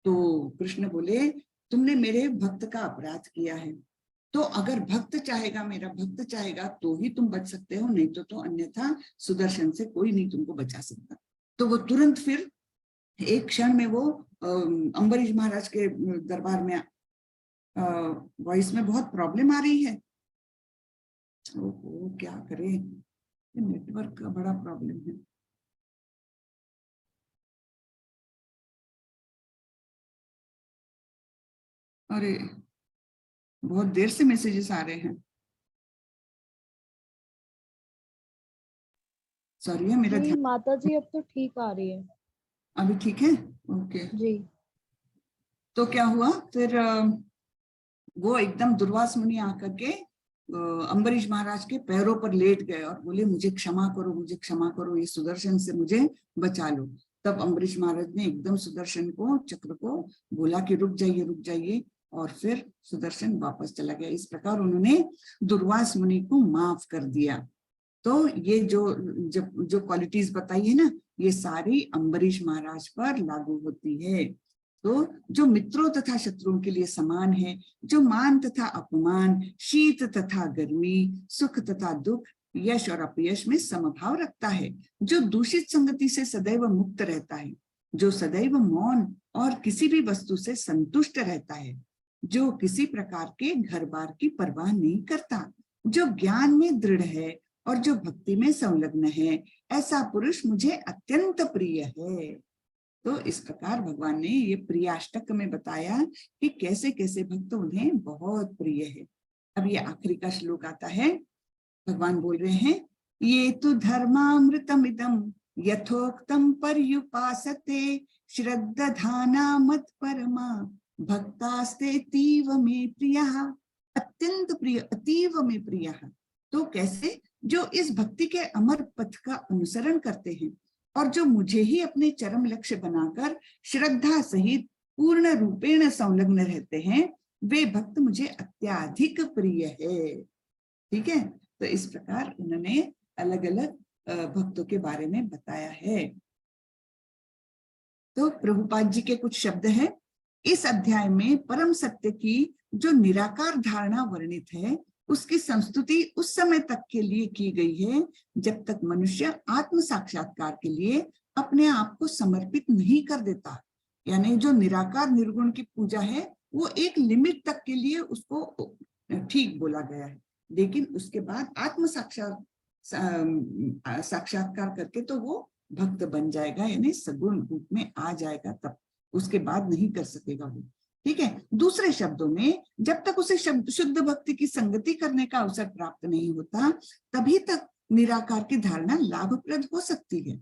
तो कृष्ण बोले, तुमने मेरे भक्त का अपराध किया है, तो अगर भक्त चाहेगा, मेरा भक्त चाहेगा तो ही तुम बच सकते हो, नहीं तो अन्यथा सुदर्शन से कोई नहीं तुमको बचा सकता। तो वो तुरंत फिर एक क्षण में वो अम्बरीश महाराज के दरबार में, वॉइस में बहुत प्रॉब्लम आ रही है, ओहो क्या करें, नेटवर्क का बड़ा प्रॉब्लम है। अरे बहुत देर से मैसेजेस आ रहे हैं, सॉरी है मेरा ध्यान। माता जी अब तो ठीक आ रही है, अभी ठीक है, ओके जी। तो क्या हुआ फिर, वो एकदम दुर्वास मुनि आकर के अम्बरीश महाराज के पैरों पर लेट गए और बोले, मुझे क्षमा करो, मुझे क्षमा करो, ये सुदर्शन से मुझे बचा लो। तब अम्बरीश महाराज ने एकदम सुदर्शन को, चक्र को बोला कि रुक जाइए, रुक जाइए, और फिर सुदर्शन वापस चला गया। इस प्रकार उन्होंने दुर्वास मुनि को माफ कर दिया। तो ये जो क्वालिटीज बताई है ना, ये सारी अम्बरीश महाराज पर लागू होती है। तो जो मित्रों तथा शत्रुओं के लिए समान है, जो मान तथा अपमान, शीत तथा गर्मी, सुख तथा दुख, यश और अपयश में समभाव रखता है, जो दूषित संगति से सदैव मुक्त रहता है, जो सदैव मौन और किसी भी वस्तु से संतुष्ट रहता है, जो किसी प्रकार के घर बार की परवाह नहीं करता, जो ज्ञान में दृढ़ है और जो भक्ति में संलग्न है, ऐसा पुरुष मुझे अत्यंत प्रिय है। तो इस प्रकार भगवान ने ये प्रियाष्टक में बताया कि कैसे कैसे भक्त उन्हें बहुत प्रिय है। अब ये आखिरी का श्लोक आता है, भगवान बोल रहे हैं, ये तो धर्मामृतम इदम यथोक्तम पर्युपासते श्रद्धाना मत परमा भक्तास्ते तीव में प्रियः, अत्यंत प्रिय, अतीव में प्रियः। तो कैसे, जो इस भक्ति के अमर पथ का अनुसरण करते हैं और जो मुझे ही अपने चरम लक्ष्य बनाकर श्रद्धा सहित पूर्ण रूपेण संलग्न रहते हैं, वे भक्त मुझे अत्याधिक प्रिय है। ठीक है, तो इस प्रकार उन्होंने अलग अलग भक्तों के बारे में बताया है। तो प्रभुपाद जी के कुछ शब्द हैं इस अध्याय में। परम सत्य की जो निराकार धारणा वर्णित है, उसकी संस्तुति उस समय तक के लिए की गई है जब तक मनुष्य आत्म साक्षात्कार के लिए अपने आप को समर्पित नहीं कर देता। यानी जो निराकार निर्गुण की पूजा है, वो एक लिमिट तक के लिए उसको ठीक बोला गया है, लेकिन उसके बाद आत्म साक्षात्कार करके तो वो भक्त बन जाएगा, यानी सगुण रूप में आ जाएगा, तब उसके बाद नहीं कर सकेगा वो। ठीक है, दूसरे शब्दों में जब तक उसे शुद्ध भक्ति की संगति करने का अवसर प्राप्त नहीं होता, तभी तक निराकार की धारणा लाभप्रद हो सकती है।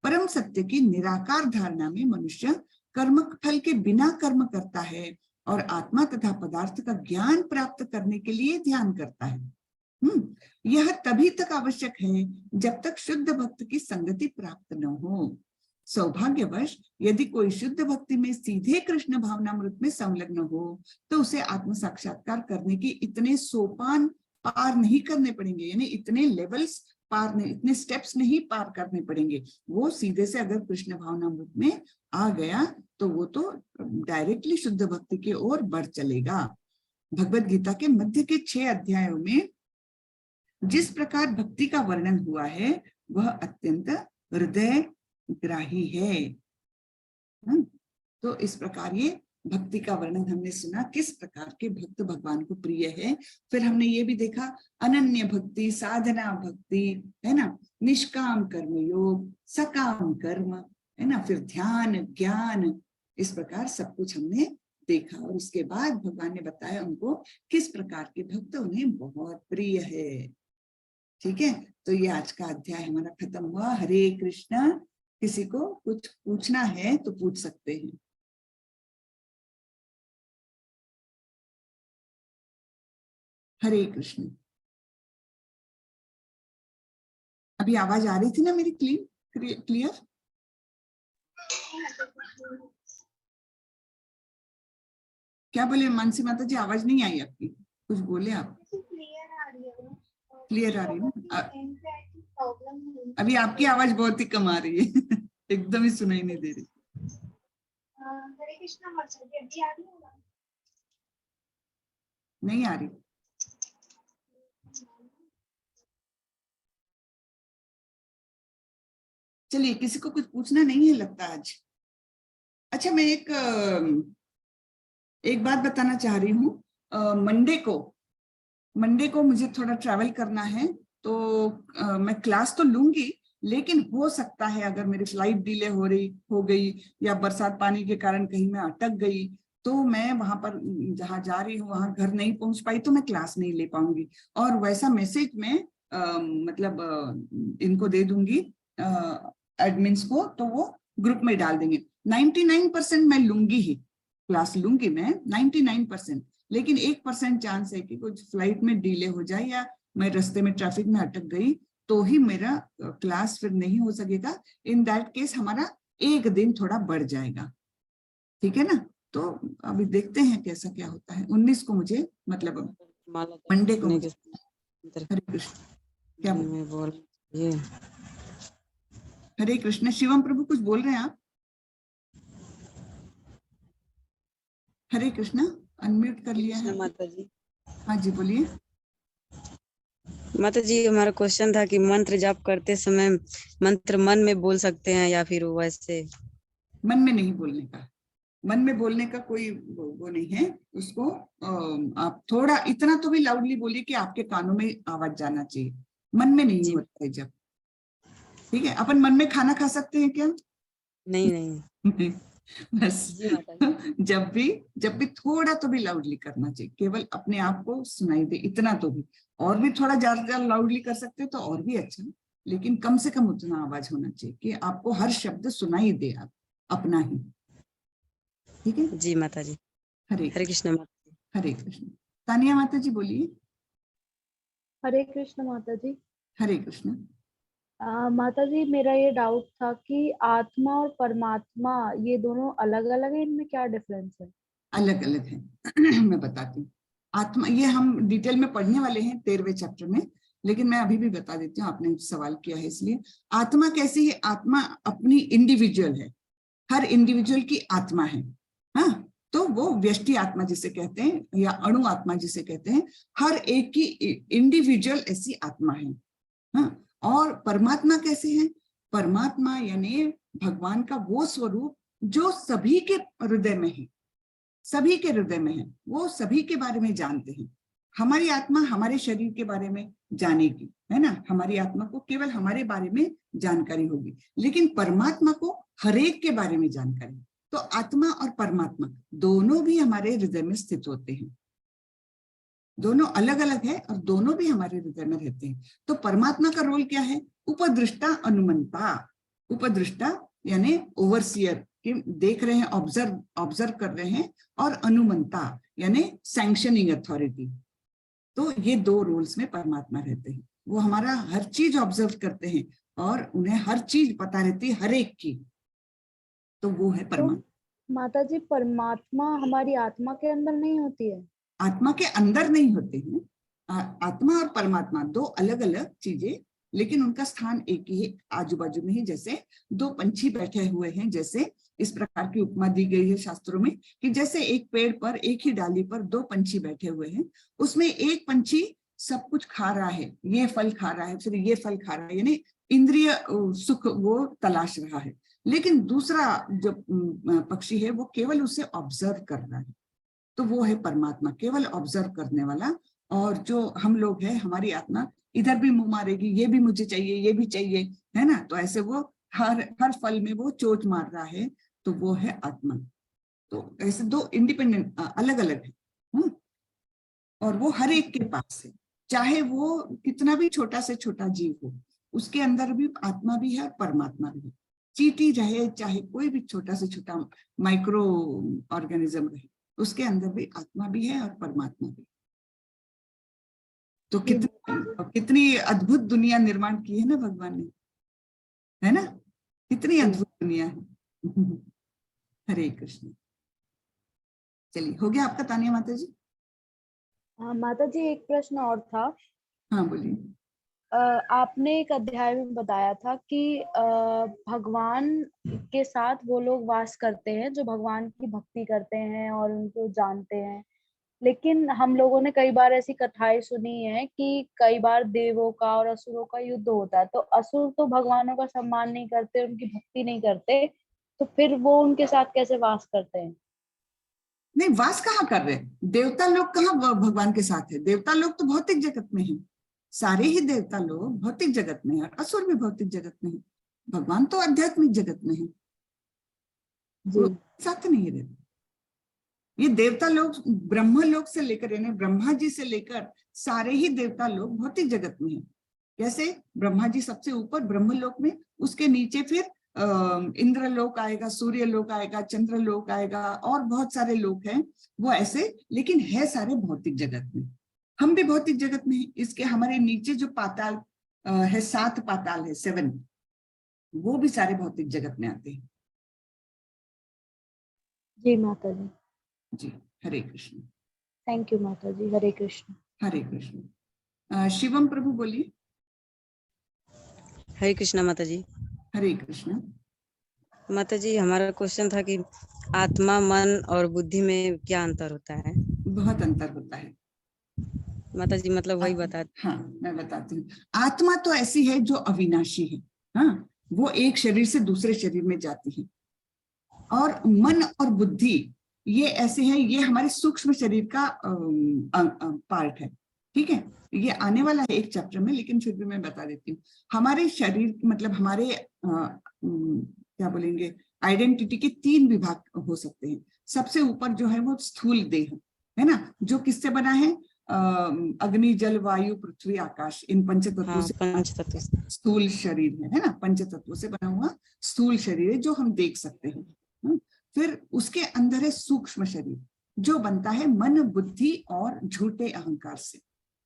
परम सत्य की निराकार धारणा में मनुष्य कर्म फल के बिना कर्म करता है और आत्मा तथा पदार्थ का ज्ञान प्राप्त करने के लिए ध्यान करता है। यह तभी तक आवश्यक है जब तक शुद्ध भक्त की संगति प्राप्त न हो। सौभाग्यवश यदि कोई शुद्ध भक्ति में सीधे कृष्ण भावनामृत में संलग्न हो तो उसे आत्म साक्षात्कार करने की इतने सोपान पार नहीं करने पड़ेंगे, यानी इतने लेवल्स पार नहीं, इतने स्टेप्स नहीं पार करने पड़ेंगे। वो सीधे से अगर कृष्ण भावनामृत में आ गया तो वो तो डायरेक्टली शुद्ध भक्ति की ओर बढ़ चलेगा। भगवत गीता के मध्य के 6 अध्यायों में जिस प्रकार भक्ति का वर्णन हुआ है वह अत्यंत हृदय ग्राही है। तो इस प्रकार ये भक्ति का वर्णन हमने सुना, किस प्रकार के भक्त भगवान को प्रिय है। फिर हमने ये भी देखा अनन्य भक्ति, साधना भक्ति, है ना, निष्काम कर्म योग, सकाम कर्म, है ना, फिर ध्यान, ज्ञान, इस प्रकार सब कुछ हमने देखा। और उसके बाद भगवान ने बताया उनको किस प्रकार के भक्त उन्हें बहुत प्रिय है। ठीक है, तो ये आज का अध्याय हमारा खत्म हुआ। हरे कृष्णा। किसी को कुछ पूछना है तो पूछ सकते हैं। हरे कृष्ण। अभी आवाज आ रही थी ना मेरी क्लियर? क्या बोले मानसी माता जी? आवाज नहीं आई आपकी, कुछ बोले आप? क्लियर आ रही है ना? अभी आपकी आवाज बहुत ही कम आ रही है एकदम ही सुनाई नहीं दे रही। हरे कृष्णा माता जी, अभी आ रही है? नहीं आ रही। चलिए, किसी को कुछ पूछना नहीं है लगता आज। अच्छा, मैं एक बात बताना चाह रही हूँ। मंडे को मुझे थोड़ा ट्रैवल करना है, तो मैं क्लास तो लूंगी, लेकिन हो सकता है अगर मेरी फ्लाइट डिले हो गई या बरसात पानी के कारण कहीं मैं अटक गई तो मैं वहां पर जहाँ जा रही हूँ वहां घर नहीं पहुंच पाई तो मैं क्लास नहीं ले पाऊंगी। और वैसा मैसेज में इनको दे दूंगी एडमिन्स को, तो वो ग्रुप में डाल देंगे। 99% मैं लूंगी ही, क्लास लूंगी मैं 99%, लेकिन 1% चांस है कि कुछ फ्लाइट में डिले हो जाए या मैं रास्ते में ट्रैफिक में अटक गई तो ही मेरा क्लास फिर नहीं हो सकेगा। इन दैट केस हमारा एक दिन थोड़ा बढ़ जाएगा। ठीक है ना? तो अभी देखते हैं कैसा क्या होता है। 19 को मुझे मतलब मंडे को। हरे कृष्ण। क्या बोल? हरे कृष्ण। शिवम प्रभु कुछ बोल रहे हैं आप? हरे कृष्णा, अनम्यूट कर लिया है माता जी। हाँ जी, बोलिए माता जी। हमारा क्वेश्चन था कि मंत्र जाप करते समय मंत्र मन में बोल सकते हैं या फिर वैसे? मन में नहीं बोलने का, मन में बोलने का कोई वो नहीं है। उसको आप थोड़ा इतना तो भी लाउडली बोलिए कि आपके कानों में आवाज जाना चाहिए। मन में नहीं होता है जब। ठीक है, अपन मन में खाना खा सकते हैं क्या? नहीं। बस जब भी थोड़ा तो भी लाउडली करना चाहिए, केवल अपने आप को सुनाई दे इतना तो भी। और भी थोड़ा ज्यादा लाउडली कर सकते हो तो और भी अच्छा, लेकिन कम से कम उतना आवाज होना चाहिए कि आपको हर शब्द सुनाई दे, आप अपना ही। ठीक है जी माता जी। हरे कृष्ण माता जी। हरे कृष्ण। तानिया माता जी बोलिए। हरे कृष्ण माता जी। हरे कृष्ण। माता जी, मेरा ये डाउट था कि आत्मा और परमात्मा ये दोनों अलग अलग है, इनमें क्या डिफरेंस है? अलग अलग है मैं बताती हूँ। आत्मा ये हम डिटेल में पढ़ने वाले हैं 13वें चैप्टर में, लेकिन मैं अभी भी बता देती हूँ, आपने सवाल किया है इसलिए। आत्मा कैसी है? आत्मा अपनी इंडिविजुअल है, हर इंडिविजुअल की आत्मा है। हाँ, तो वो व्यष्टि आत्मा जिसे कहते हैं या अणु आत्मा जिसे कहते हैं, हर एक की इंडिविजुअल ऐसी आत्मा है। हाँ, और परमात्मा कैसे है? परमात्मा यानी भगवान का वो स्वरूप जो सभी के हृदय में है, सभी के हृदय में है, वो सभी के बारे में जानते हैं। हमारी आत्मा हमारे शरीर के बारे में जानेगी, है ना, हमारी आत्मा को केवल हमारे बारे में जानकारी होगी, लेकिन परमात्मा को हरेक के बारे में जानकारी। तो आत्मा और परमात्मा दोनों भी हमारे हृदय में स्थित होते हैं, दोनों अलग अलग है और दोनों भी हमारे हृदय में रहते हैं। तो परमात्मा का रोल क्या है? उपदृष्टा अनुमंता। उपदृष्टा यानी ओवरसियर, कि देख रहे हैं, ऑब्जर्व कर रहे हैं, और अनुमंता यानी सैंक्शनिंग अथॉरिटी। तो ये दो रोल्स में परमात्मा रहते हैं। वो हमारा हर चीज ऑब्जर्व करते हैं और उन्हें हर चीज पता रहती है, हर एक की। तो वो है परमात्मा। माता जी, परमात्मा हमारी आत्मा के अंदर नहीं होती है? आत्मा के अंदर नहीं होते हैं। आत्मा और परमात्मा दो अलग अलग चीजें, लेकिन उनका स्थान एक ही है, आजू बाजू में ही। जैसे दो पंछी बैठे हुए हैं, जैसे इस प्रकार की उपमा दी गई है शास्त्रों में कि जैसे एक पेड़ पर, एक ही डाली पर दो पंछी बैठे हुए हैं, उसमें एक पंछी सब कुछ खा रहा है, ये फल खा रहा है, फिर ये फल खा रहा है, यानी इंद्रिय सुख वो तलाश रहा है। लेकिन दूसरा जो पक्षी है वो केवल उसे ऑब्जर्व कर रहा है। तो वो है परमात्मा, केवल ऑब्जर्व करने वाला। और जो हम लोग हैं, हमारी आत्मा इधर भी मुंह मारेगी, ये भी मुझे चाहिए, ये भी चाहिए, है ना। तो ऐसे वो हर फल में वो चोट मार रहा है, तो वो है आत्मा। तो ऐसे दो इंडिपेंडेंट अलग अलग है। और वो हर एक के पास है, चाहे वो कितना भी छोटा से छोटा जीव हो, उसके अंदर भी आत्मा भी है और परमात्मा भी है। चींटी रहे, चाहे कोई भी छोटा से छोटा माइक्रो ऑर्गेनिज्म रहे, उसके अंदर भी आत्मा भी है और परमात्मा भी। तो कितनी अद्भुत दुनिया निर्माण की है ना भगवान ने, है ना। कितनी अद्भुत दुनिया है। हरे कृष्ण। चलिए, हो गया आपका तानिया माता जी? हाँ माता जी, एक प्रश्न और था। हाँ बोलिए। आपने एक अध्याय में बताया था कि भगवान के साथ वो लोग वास करते हैं जो भगवान की भक्ति करते हैं और उनको जानते हैं। लेकिन हम लोगों ने कई बार ऐसी कथाएं सुनी है कि कई बार देवों का और असुरों का युद्ध होता है, तो असुर तो भगवानों का सम्मान नहीं करते, उनकी भक्ति नहीं करते, तो फिर वो उनके साथ कैसे वास करते हैं? नहीं, वास कहाँ कर रहे हैं? देवता लोग कहाँ भगवान के साथ है? देवता लोग तो भौतिक जगत में हैं। सारे ही देवता लोग भौतिक जगत में है और असुर भी भौतिक जगत में है। भगवान तो आध्यात्मिक जगत में है, साथ नहीं रहते। ये देवता लोग ब्रह्म लोक से लेकर, यानी ब्रह्मा जी से लेकर सारे ही देवता लोग भौतिक जगत में है। कैसे? ब्रह्मा जी सबसे ऊपर ब्रह्म लोक में, उसके नीचे फिर इंद्र लोक आएगा, सूर्य लोक आएगा, चंद्र लोक आएगा, और बहुत सारे लोक हैं वो ऐसे, लेकिन है सारे भौतिक जगत में। हम भी भौतिक जगत में हैं। इसके हमारे नीचे जो पाताल है, 7 पाताल है, 7, वो भी सारे भौतिक जगत में आते हैं। जी माता जी। जी, हरे कृष्ण। थैंक यू माता जी। हरे कृष्ण। हरे कृष्ण। शिवम प्रभु बोलिए। हरे कृष्णा माता जी। हरे कृष्ण। माता जी, हमारा क्वेश्चन था कि आत्मा, मन और बुद्धि में क्या अंतर होता है? बहुत अंतर होता है माता जी, मतलब वही बता। हाँ, मैं बताती हूँ। आत्मा तो ऐसी है जो अविनाशी है, हाँ, वो एक शरीर से दूसरे शरीर में जाती है। और मन और बुद्धि ये ऐसे है, ये हमारे सूक्ष्म शरीर का पार्ट है। ठीक है, ये आने वाला है एक चैप्टर में, लेकिन फिर भी मैं बता देती हूँ। हमारे शरीर मतलब हमारे क्या बोलेंगे, आइडेंटिटी के 3 विभाग हो सकते हैं। सबसे ऊपर जो है वो स्थूल देह है ना, जो किससे बना है? अग्नि, जल, वायु, पृथ्वी, आकाश, इन पंचतत्वों से पंचतत्व स्थूल शरीर है ना, पंचतत्वों से बना हुआ स्थूल शरीर है जो हम देख सकते हैं। फिर उसके अंदर है सूक्ष्म शरीर, जो बनता है मन, बुद्धि और झूठे अहंकार से।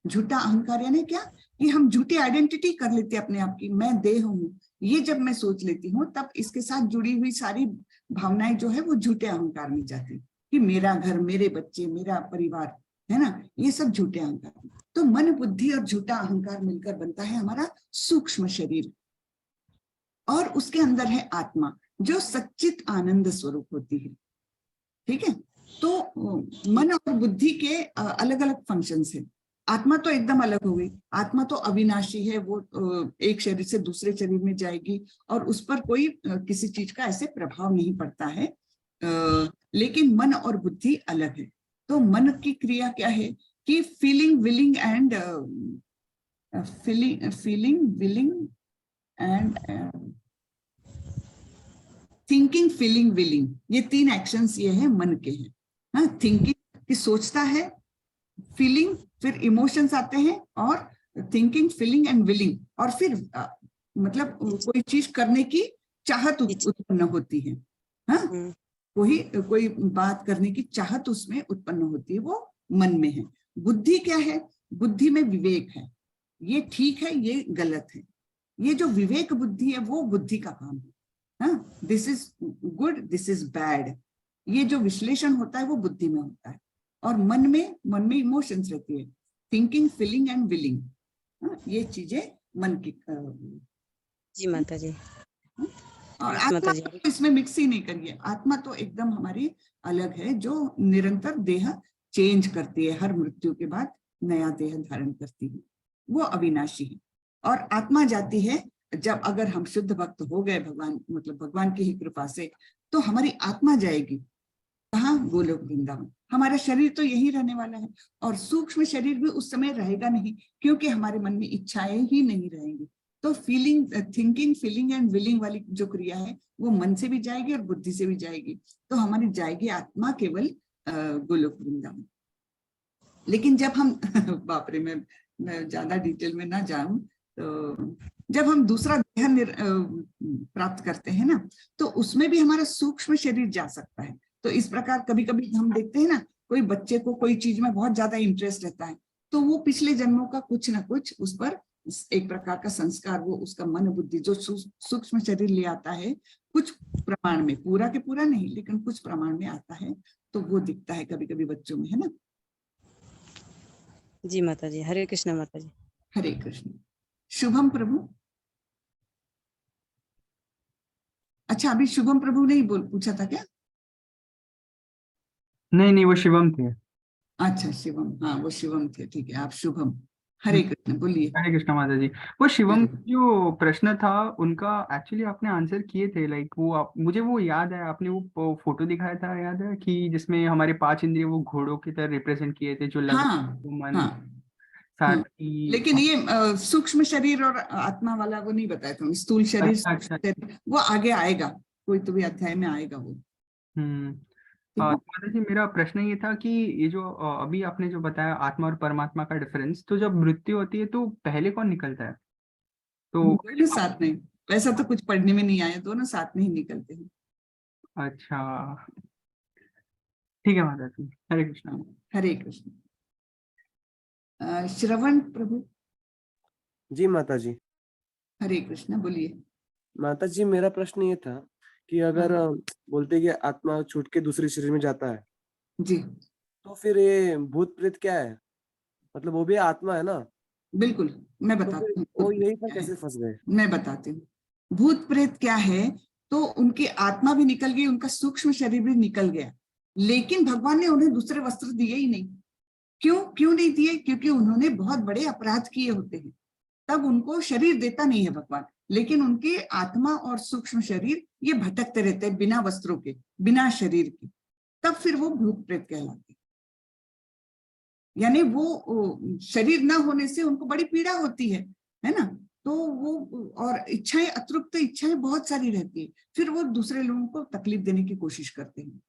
झूठा अहंकार यानी क्या? कि हम झूठी आइडेंटिटी कर लेते हैं अपने आप की, मैं देह हूँ, ये जब मैं सोच लेती हूँ तब इसके साथ जुड़ी हुई सारी भावनाएं जो है वो झूठे अहंकार में जाती, कि मेरा घर, मेरे बच्चे, मेरा परिवार, है ना, ये सब झूठे अहंकार। तो मन, बुद्धि और झूठा अहंकार मिलकर बनता है हमारा सूक्ष्म शरीर। और उसके अंदर है आत्मा, जो सच्चित आनंद स्वरूप होती है। ठीक है, तो मन और बुद्धि के अलग अलग फंक्शंस हैं। आत्मा तो एकदम अलग हो गई। आत्मा तो अविनाशी है, वो एक शरीर से दूसरे शरीर में जाएगी और उस पर कोई किसी चीज का ऐसे प्रभाव नहीं पड़ता है। लेकिन मन और बुद्धि अलग है। तो मन की क्रिया क्या है कि feeling, willing and willing and thinking, feeling, willing, ये 3 एक्शंस ये है मन के हैं। हाँ, थिंकिंग कि सोचता है, फीलिंग फिर इमोशंस आते हैं, और थिंकिंग, फीलिंग एंड विलिंग, और फिर मतलब कोई चीज करने की चाहत उत्पन्न होती है। हाँ, कोई बात करने की चाहत उसमें उत्पन्न होती है, वो मन में है। बुद्धि क्या है? बुद्धि में विवेक है, ये ठीक है, ये गलत है। ये जो विवेक बुद्धि है वो बुद्धि का काम है। हाँ, this is good, this is bad, ये जो विश्लेषण होता है वो बुद्धि में होता है। और मन में इमोशंस रहती है, थिंकिंग, फीलिंग एंड विलिंग। ये चीजें मन की जी माता जी। और यस आत्मा माता जी। तो इसमें मिक्स ही नहीं करिए। आत्मा तो एकदम हमारी अलग है, जो निरंतर देह चेंज करती है, हर मृत्यु के बाद नया देह धारण करती है, वो अविनाशी है। और आत्मा जाती है जब, अगर हम शुद्ध भक्त हो गए भगवान, मतलब भगवान की ही कृपा से, तो हमारी आत्मा जाएगी कहाँ? गोलोक वृंदावन। हमारा शरीर तो यही रहने वाला है, और सूक्ष्म शरीर भी उस समय रहेगा नहीं, क्योंकि हमारे मन में इच्छाएं ही नहीं रहेंगी। तो feeling, thinking, feeling and willing वाली जो क्रिया है वो मन से भी जाएगी और बुद्धि से भी जाएगी। तो हमारी जाएगी आत्मा केवल गोलोक वृंदावन। लेकिन जब हम बाप रे, मैं ज्यादा डिटेल में ना जाऊं, तो जब हम दूसरा देह प्राप्त करते हैं ना, तो उसमें भी हमारा सूक्ष्म शरीर जा सकता है। तो इस प्रकार कभी कभी हम देखते हैं ना, कोई बच्चे को कोई चीज में बहुत ज्यादा इंटरेस्ट रहता है, तो वो पिछले जन्मों का कुछ ना कुछ उस पर एक प्रकार का संस्कार, वो उसका मन बुद्धि जो सूक्ष्म शरीर ले आता है, कुछ प्रमाण में, पूरा के पूरा नहीं लेकिन कुछ प्रमाण में आता है, तो वो दिखता है कभी कभी बच्चों में, है ना। जी माता जी। हरे कृष्ण माता जी। हरे कृष्ण। शुभम प्रभु। अच्छा, अभी शुभम प्रभु ने ही पूछा था क्या? नहीं, वो शिवम थे। अच्छा, शिवम, हाँ वो शिवम थे, ठीक है। आप शुभम। हरे कृष्ण, बोलिए। हरे कृष्ण माता जी। वो शिवम जो प्रश्न था उनका एक्चुअली आपने आंसर किए थे, लाइक वो मुझे वो याद है, आपने वो फोटो दिखाया था, याद है कि जिसमें हमारे 5 इंद्रिय वो घोड़ों की तरह रिप्रेजेंट किए थे, जो लग हाँ मन, हाँ हाँ। सारथी। लेकिन ये सूक्ष्म शरीर और आत्मा वाला वो नहीं बताया था, स्थूल शरीर, अच्छा। वो आगे आएगा, कोई तो भी अध्याय में आएगा वो। ठीक है। माता जी, मेरा प्रश्न ये था कि ये जो अभी आपने जो बताया आत्मा और परमात्मा का डिफरेंस, तो जब मृत्यु होती है तो पहले कौन निकलता है? तो दोनों साथ में, वैसा तो कुछ पढ़ने में नहीं आया, दोनों साथ में ही निकलते हैं। अच्छा, ठीक है माता जी। हरे कृष्ण। हरे कृष्ण। श्रवण प्रभु। जी माता जी। हरे कृष्ण, बोलिए। माता जी, मेरा प्रश्न ये था कि अगर बोलते कि आत्मा छूट के दूसरे शरीर में जाता है, जी तो फिर ये भूत प्रेत क्या है? मतलब वो भी आत्मा है ना? बिल्कुल, मैं तो बताती फिर हूँ वो भूत प्रेत यही पर क्या है। कैसे फंस गए? मैं बताती हूँ भूत प्रेत क्या है। तो उनकी आत्मा भी निकल गई, उनका सूक्ष्म शरीर भी निकल गया, लेकिन भगवान ने उन्हें दूसरे वस्त्र दिए ही नहीं। क्यों नहीं दिए? क्योंकि उन्होंने बहुत बड़े अपराध किए होते हैं, तब उनको शरीर देता नहीं है भगवान। लेकिन उनके आत्मा और सूक्ष्म शरीर ये भटकते रहते हैं बिना वस्त्रों के, बिना शरीर के, तब फिर वो भूत प्रेत कहलाते। यानी वो शरीर ना होने से उनको बड़ी पीड़ा होती है ना। तो वो, और इच्छाएं, अतृप्त इच्छाएं बहुत सारी रहती है, फिर वो दूसरे लोगों को तकलीफ देने की कोशिश करते हैं।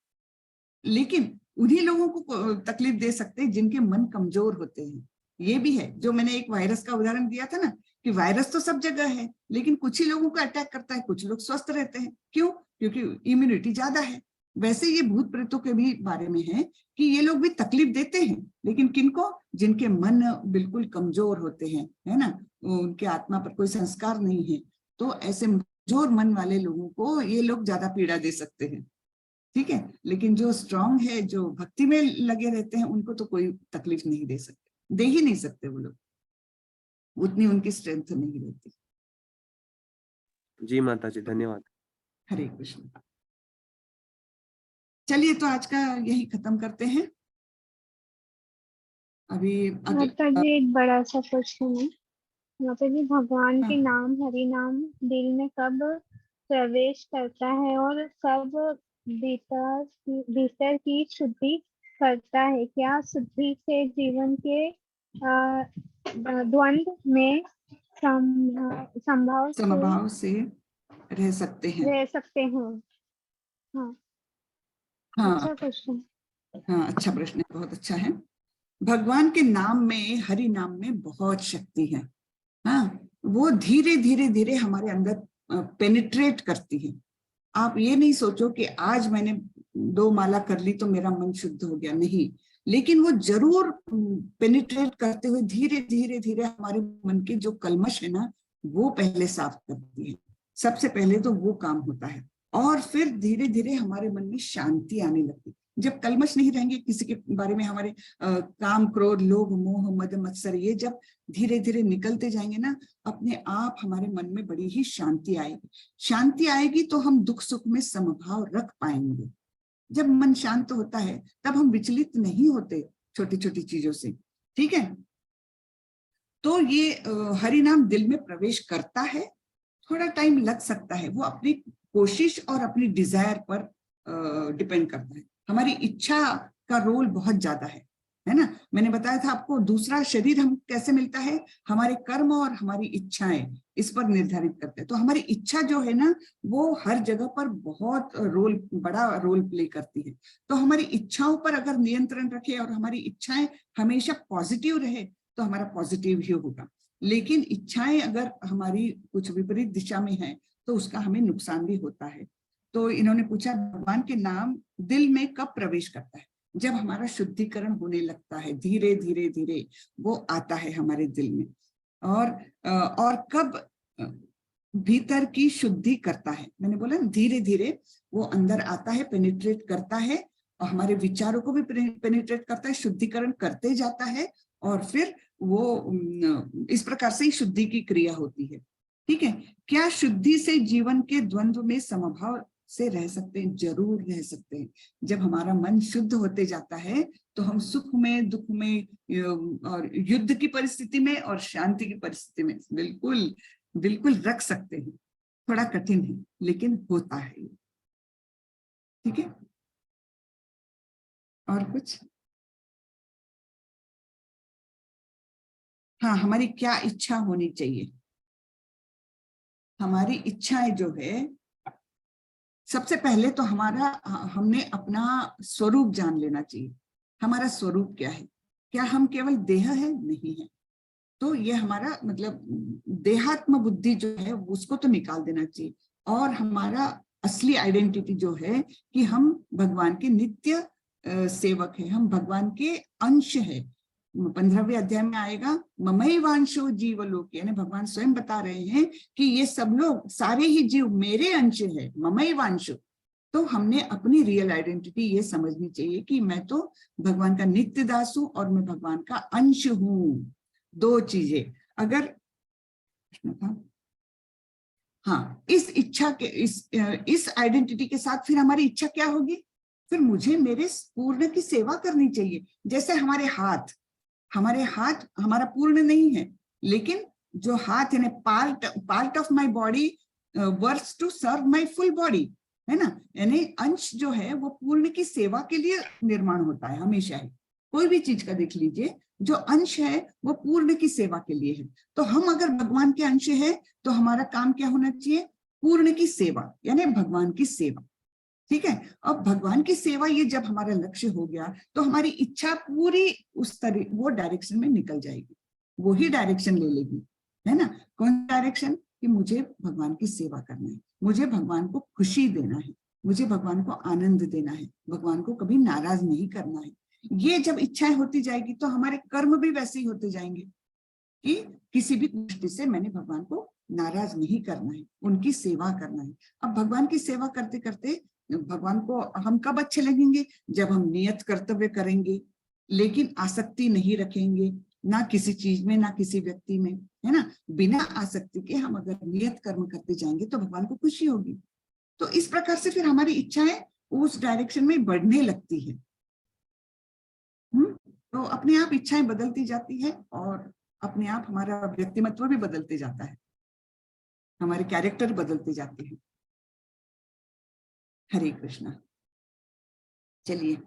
लेकिन उन्हीं लोगों को तकलीफ दे सकते हैं जिनके मन कमजोर होते हैं। ये भी है, जो मैंने एक वायरस का उदाहरण दिया था ना, कि वायरस तो सब जगह है, लेकिन कुछ ही लोगों को अटैक करता है, कुछ लोग स्वस्थ रहते हैं। क्यों? क्योंकि इम्यूनिटी ज्यादा है। वैसे ये भूत प्रेतों के भी बारे में है कि ये लोग भी तकलीफ देते हैं, लेकिन किनको? जिनके मन बिल्कुल कमजोर होते हैं, है ना, उनके आत्मा पर कोई संस्कार नहीं है, तो ऐसे कमजोर मन वाले लोगों को ये लोग ज्यादा पीड़ा दे सकते हैं। ठीक है। लेकिन जो स्ट्रांग है, जो भक्ति में लगे रहते हैं, उनको तो कोई तकलीफ नहीं दे सकते, दे ही नहीं सकते वो लोग, उतनी उनकी स्ट्रेंथ नहीं रहती। जी माता जी, धन्यवाद। हरे कृष्ण। चलिए, तो आज का यही खत्म करते हैं। अभी माता जी, एक बड़ा सा क्वेश्चन है। माता जी, भगवान के हाँ। नाम, हरि नाम दिल में कब प्रवेश करता है और कब भीतर की शुद्धि करता है? क्या शुद्धि से जीवन के द्वंद में संभाव से समभाव से रह सकते हैं। रह सकते हैं? हाँ, हाँ अच्छा क्वेश्चन। हाँ, अच्छा प्रश्न है, बहुत अच्छा है। भगवान के नाम में, हरि नाम में बहुत शक्ति है। हाँ, वो धीरे धीरे धीरे हमारे अंदर पेनिट्रेट करती है। आप ये नहीं सोचो कि आज मैंने 2 माला कर ली तो मेरा मन शुद्ध हो गया, नहीं। लेकिन वो जरूर पेनिट्रेट करते हुए धीरे धीरे धीरे हमारे मन के जो कल्मश है ना, वो पहले साफ करती है। सबसे पहले तो वो काम होता है, और फिर धीरे धीरे हमारे मन में शांति आने लगती है। जब कल्मश नहीं रहेंगे किसी के बारे में, हमारे काम, क्रोध, लोभ, मोह, मद, मत्सर, ये जब धीरे धीरे निकलते जाएंगे ना, अपने आप हमारे मन में बड़ी ही शांति आएगी। शांति आएगी तो हम दुख सुख में समभाव रख पाएंगे। जब मन शांत होता है तब हम विचलित नहीं होते छोटी छोटी चीजों से, ठीक है। तो ये हरि नाम दिल में प्रवेश करता है, थोड़ा टाइम लग सकता है, वो अपनी कोशिश और अपनी डिजायर पर डिपेंड करता है। हमारी इच्छा का रोल बहुत ज्यादा है ना। मैंने बताया था आपको, दूसरा शरीर हम कैसे मिलता है, हमारे कर्म और हमारी इच्छाएं इस पर निर्धारित करते हैं। तो हमारी इच्छा जो है ना, वो हर जगह पर बहुत बड़ा रोल प्ले करती है। तो हमारी इच्छाओं पर अगर नियंत्रण रखे और हमारी इच्छाएं हमेशा पॉजिटिव रहे तो हमारा पॉजिटिव ही होगा। लेकिन इच्छाएं अगर हमारी कुछ विपरीत दिशा में है तो उसका हमें नुकसान भी होता है। तो इन्होंने पूछा, भगवान के नाम दिल में कब प्रवेश करता है? जब हमारा शुद्धिकरण होने लगता है, धीरे धीरे धीरे वो आता है हमारे दिल में। और कब भीतर की शुद्धि करता है, मैंने बोला धीरे धीरे वो अंदर आता है, पेनिट्रेट करता है, और हमारे विचारों को भी पेनिट्रेट करता है, शुद्धिकरण करते जाता है, और फिर वो इस प्रकार से ही शुद्धि की क्रिया होती है, ठीक है। क्या शुद्धि से जीवन के द्वंद्व में समभाव से रह सकते हैं? जरूर रह सकते हैं। जब हमारा मन शुद्ध होते जाता है तो हम सुख में, दुख में, और युद्ध की परिस्थिति में और शांति की परिस्थिति में बिल्कुल बिल्कुल रख सकते हैं। थोड़ा कठिन है लेकिन होता है, ठीक है। और कुछ? हाँ, हमारी क्या इच्छा होनी चाहिए? हमारी इच्छाएं जो है, सबसे पहले तो हमने अपना स्वरूप जान लेना चाहिए। हमारा स्वरूप क्या है? क्या हम केवल देह है? नहीं है। तो ये हमारा मतलब देहात्म बुद्धि जो है उसको तो निकाल देना चाहिए। और हमारा असली आइडेंटिटी जो है कि हम भगवान के नित्य सेवक है, हम भगवान के अंश है। 15वें अध्याय में आएगा, ममैवांशो जीवलोके, यानी भगवान स्वयं बता रहे हैं कि ये सब लोग, सारे ही जीव मेरे अंश है, ममैवांशो। तो हमने अपनी रियल आइडेंटिटी ये समझनी चाहिए कि मैं तो भगवान का नित्य दास हूं और मैं भगवान का अंश हूं। दो चीजें अगर, हाँ, इस इच्छा के, इस आइडेंटिटी के साथ फिर हमारी इच्छा क्या होगी? फिर मुझे मेरे पूर्ण की सेवा करनी चाहिए। जैसे हमारे हाथ हमारा पूर्ण नहीं है, लेकिन जो हाथ यानी part of my body works to serve my full body, है ना। यानी अंश जो है वो पूर्ण की सेवा के लिए निर्माण होता है हमेशा ही। कोई भी चीज का देख लीजिए, जो अंश है वो पूर्ण की सेवा के लिए है। तो हम अगर भगवान के अंश है तो हमारा काम क्या होना चाहिए? पूर्ण की सेवा, यानी भगवान की सेवा, ठीक है। अब भगवान की सेवा ये जब हमारा लक्ष्य हो गया तो हमारी इच्छा पूरी उस तरह वो डायरेक्शन में निकल जाएगी, वो ही डायरेक्शन ले लेगी, है ना। कौन डायरेक्शन? कि मुझे भगवान की सेवा करना है, मुझे भगवान को खुशी देना है, मुझे भगवान को आनंद देना है, भगवान को कभी नाराज नहीं करना है। ये जब इच्छाएं होती जाएगी तो हमारे कर्म भी वैसे ही होते जाएंगे कि किसी भी दृष्टि से मैंने भगवान को नाराज नहीं करना है, उनकी सेवा करना है। अब भगवान की सेवा करते करते भगवान को हम कब अच्छे लगेंगे? जब हम नियत कर्तव्य करेंगे लेकिन आसक्ति नहीं रखेंगे, ना किसी चीज में ना किसी व्यक्ति में, है ना। बिना आसक्ति के हम अगर नियत कर्म करते जाएंगे तो भगवान को खुशी होगी। तो इस प्रकार से फिर हमारी इच्छाएं उस डायरेक्शन में बढ़ने लगती है। तो अपने आप इच्छाएं बदलती जाती है और अपने आप हमारा व्यक्तिमत्व भी बदलते जाता है, हमारे कैरेक्टर बदलते जाते हैं। हरे कृष्णा। चलिए,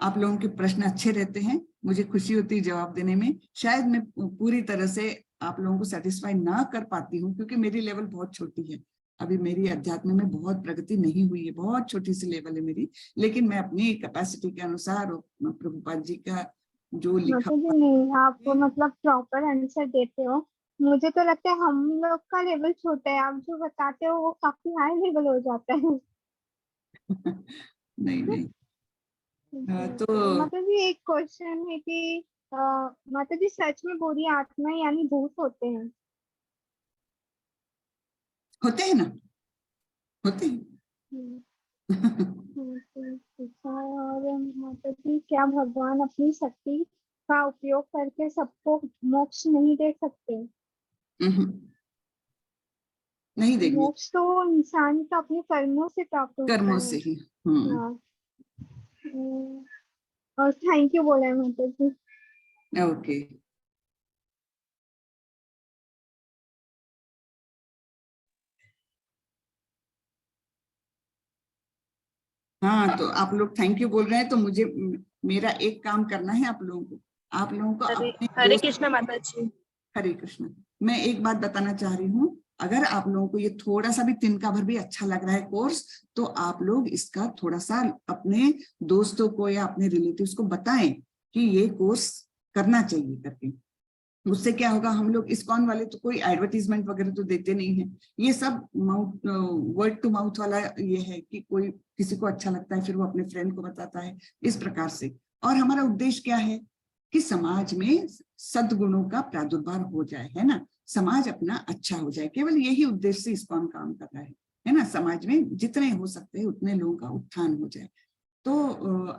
आप लोगों के प्रश्न अच्छे रहते हैं, मुझे खुशी होती है जवाब देने में। शायद मैं पूरी तरह से आप लोगों को सेटिस्फाई ना कर पाती हूँ क्योंकि मेरी लेवल बहुत छोटी है। अभी मेरी अध्यात्म में बहुत प्रगति नहीं हुई है, बहुत छोटी सी लेवल है मेरी, लेकिन मैं अपनी कैपेसिटी के अनुसार प्रभुपाद जी का जो लिखा नहीं, आप मतलब प्रॉपर आंसर देते हो। मुझे तो लगता है हम लोग का लेवल छोटा है, आप जो बताते हो वो काफी हाई लेवल हो जाता है। नहीं नहीं, तो माता जी एक क्वेश्चन है कि माता जी सच में बुरी आत्मा यानी भूत होते हैं? होते हैं ना, होते हैं। और माता जी क्या भगवान अपनी शक्ति का उपयोग करके सबको मोक्ष नहीं दे सकते? नहीं देंगे, मोक्ष तो इंसान को अपने कर्मों से प्राप्त होता कर्मों है। से ही। हाँ। और थैंक यू बोला है माता जी। ओके। हाँ, तो आप लोग थैंक यू बोल रहे हैं, तो मुझे मेरा एक काम करना है आप लोगों को। आप लोगों को अपने हरे दोस्त, कृष्ण माता जी। हरे कृष्ण। मैं एक बात बताना चाह रही हूँ, अगर आप लोगों को ये थोड़ा सा भी तिनका भर भी अच्छा लग रहा है कोर्स, तो आप लोग इसका थोड़ा सा अपने दोस्तों को या अपने रिलेटिव्स को बताएं कि ये कोर्स करना चाहिए करके। उससे क्या होगा, हम लोग इस्कॉन वाले तो कोई एडवर्टीजमेंट वगैरह तो देते नहीं है, ये सब माउथ वर्ड टू माउथ वाला ये है कि कोई किसी को अच्छा लगता है फिर वो अपने फ्रेंड को बताता है, इस प्रकार से। और हमारा उद्देश्य क्या है कि समाज में सद्गुणों का प्रादुर्भाव हो जाए, है ना, समाज अपना अच्छा हो जाए, केवल यही उद्देश्य से इस्कॉन काम कर रहा है ना, समाज में जितने हो सकते हैं उतने लोगों का उत्थान हो जाए। तो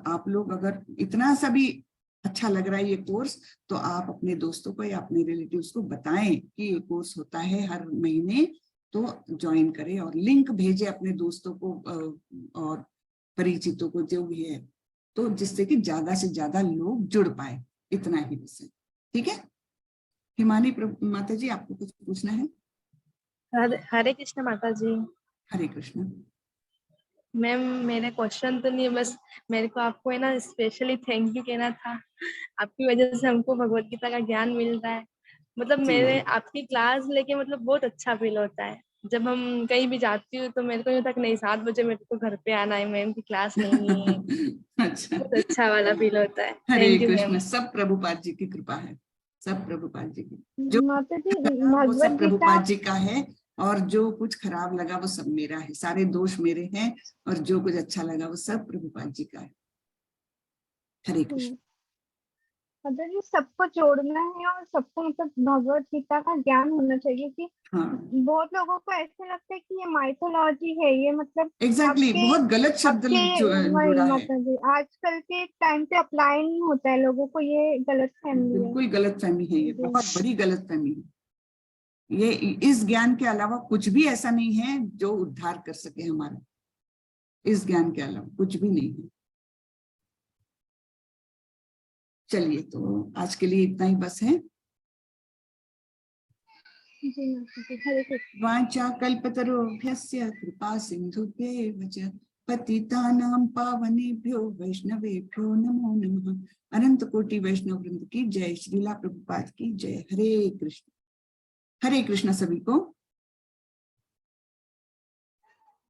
आप लोग अगर इतना सा भी अच्छा लग रहा है ये कोर्स, तो आप अपने दोस्तों को या अपने रिलेटिव्स को बताएं कि ये कोर्स होता है हर महीने, तो ज्वाइन करें और लिंक भेजें अपने दोस्तों को और परिचितों को जो भी है, तो जिससे कि ज्यादा से ज्यादा लोग जुड़ पाए। इतना ही बस है, ठीक है। हिमानी माता जी, आपको कुछ पूछना है? हरे कृष्ण माता जी। हरे कृष्ण। मैम मेरा क्वेश्चन तो नहीं है, बस मेरे को आपको है ना स्पेशली थैंक यू कहना था। आपकी वजह से हमको भगवत गीता का ज्ञान मिल रहा है। मतलब मेरे आपकी क्लास लेके मतलब बहुत अच्छा फील होता है। जब हम कहीं भी जाती हूँ तो मेरे को यूँ तक नहीं 7 बजे मेरे को घर पे आना है, मैम की क्लास नहीं है। अच्छा, बहुत अच्छा वाला फील होता है। हरे थैंक यू कृष्ण। मैम। सब प्रभुपाद जी की कृपा है, सब प्रभुपाद जी की। जो माता जी वो सब भगवत गीता प्रभुपाद जी का है, और जो कुछ खराब लगा वो सब मेरा है, सारे दोष मेरे हैं, और जो कुछ अच्छा लगा वो सब प्रभुपाद जी का है। हरे कृष्ण। माता जी सबको जोड़ना है और सबको मतलब भगवत गीता का ज्ञान होना चाहिए कि हाँ बहुत लोगों को ऐसे लगता है कि ये माइथोलॉजी है, ये मतलब एग्जैक्टली, बहुत गलत शब्द वही जुड़ा है, माता जी आजकल के टाइम पे अप्लाई नहीं होता है, लोगों को ये गलत फहमी है। बिल्कुल गलत फहमी है, ये बहुत बड़ी गलत फहमी है। ये इस ज्ञान के अलावा कुछ भी ऐसा नहीं है जो उद्धार कर सके हमारा, इस ज्ञान के अलावा कुछ भी नहीं है। चलिए, तो आज के लिए इतना ही बस है। जी माता जी, हरे कृष्ण। वाचा कल्पतरुभ्यस्य कृपा सिंधुभ्येव च पतितानां पावनेभ्यो वैष्णवेभ्यो नमो नमः। अनंत कोटि वैष्णव वृंद की जय, श्रीला प्रभुपाद की जय। हरे कृष्ण। हरे कृष्ण सभी को।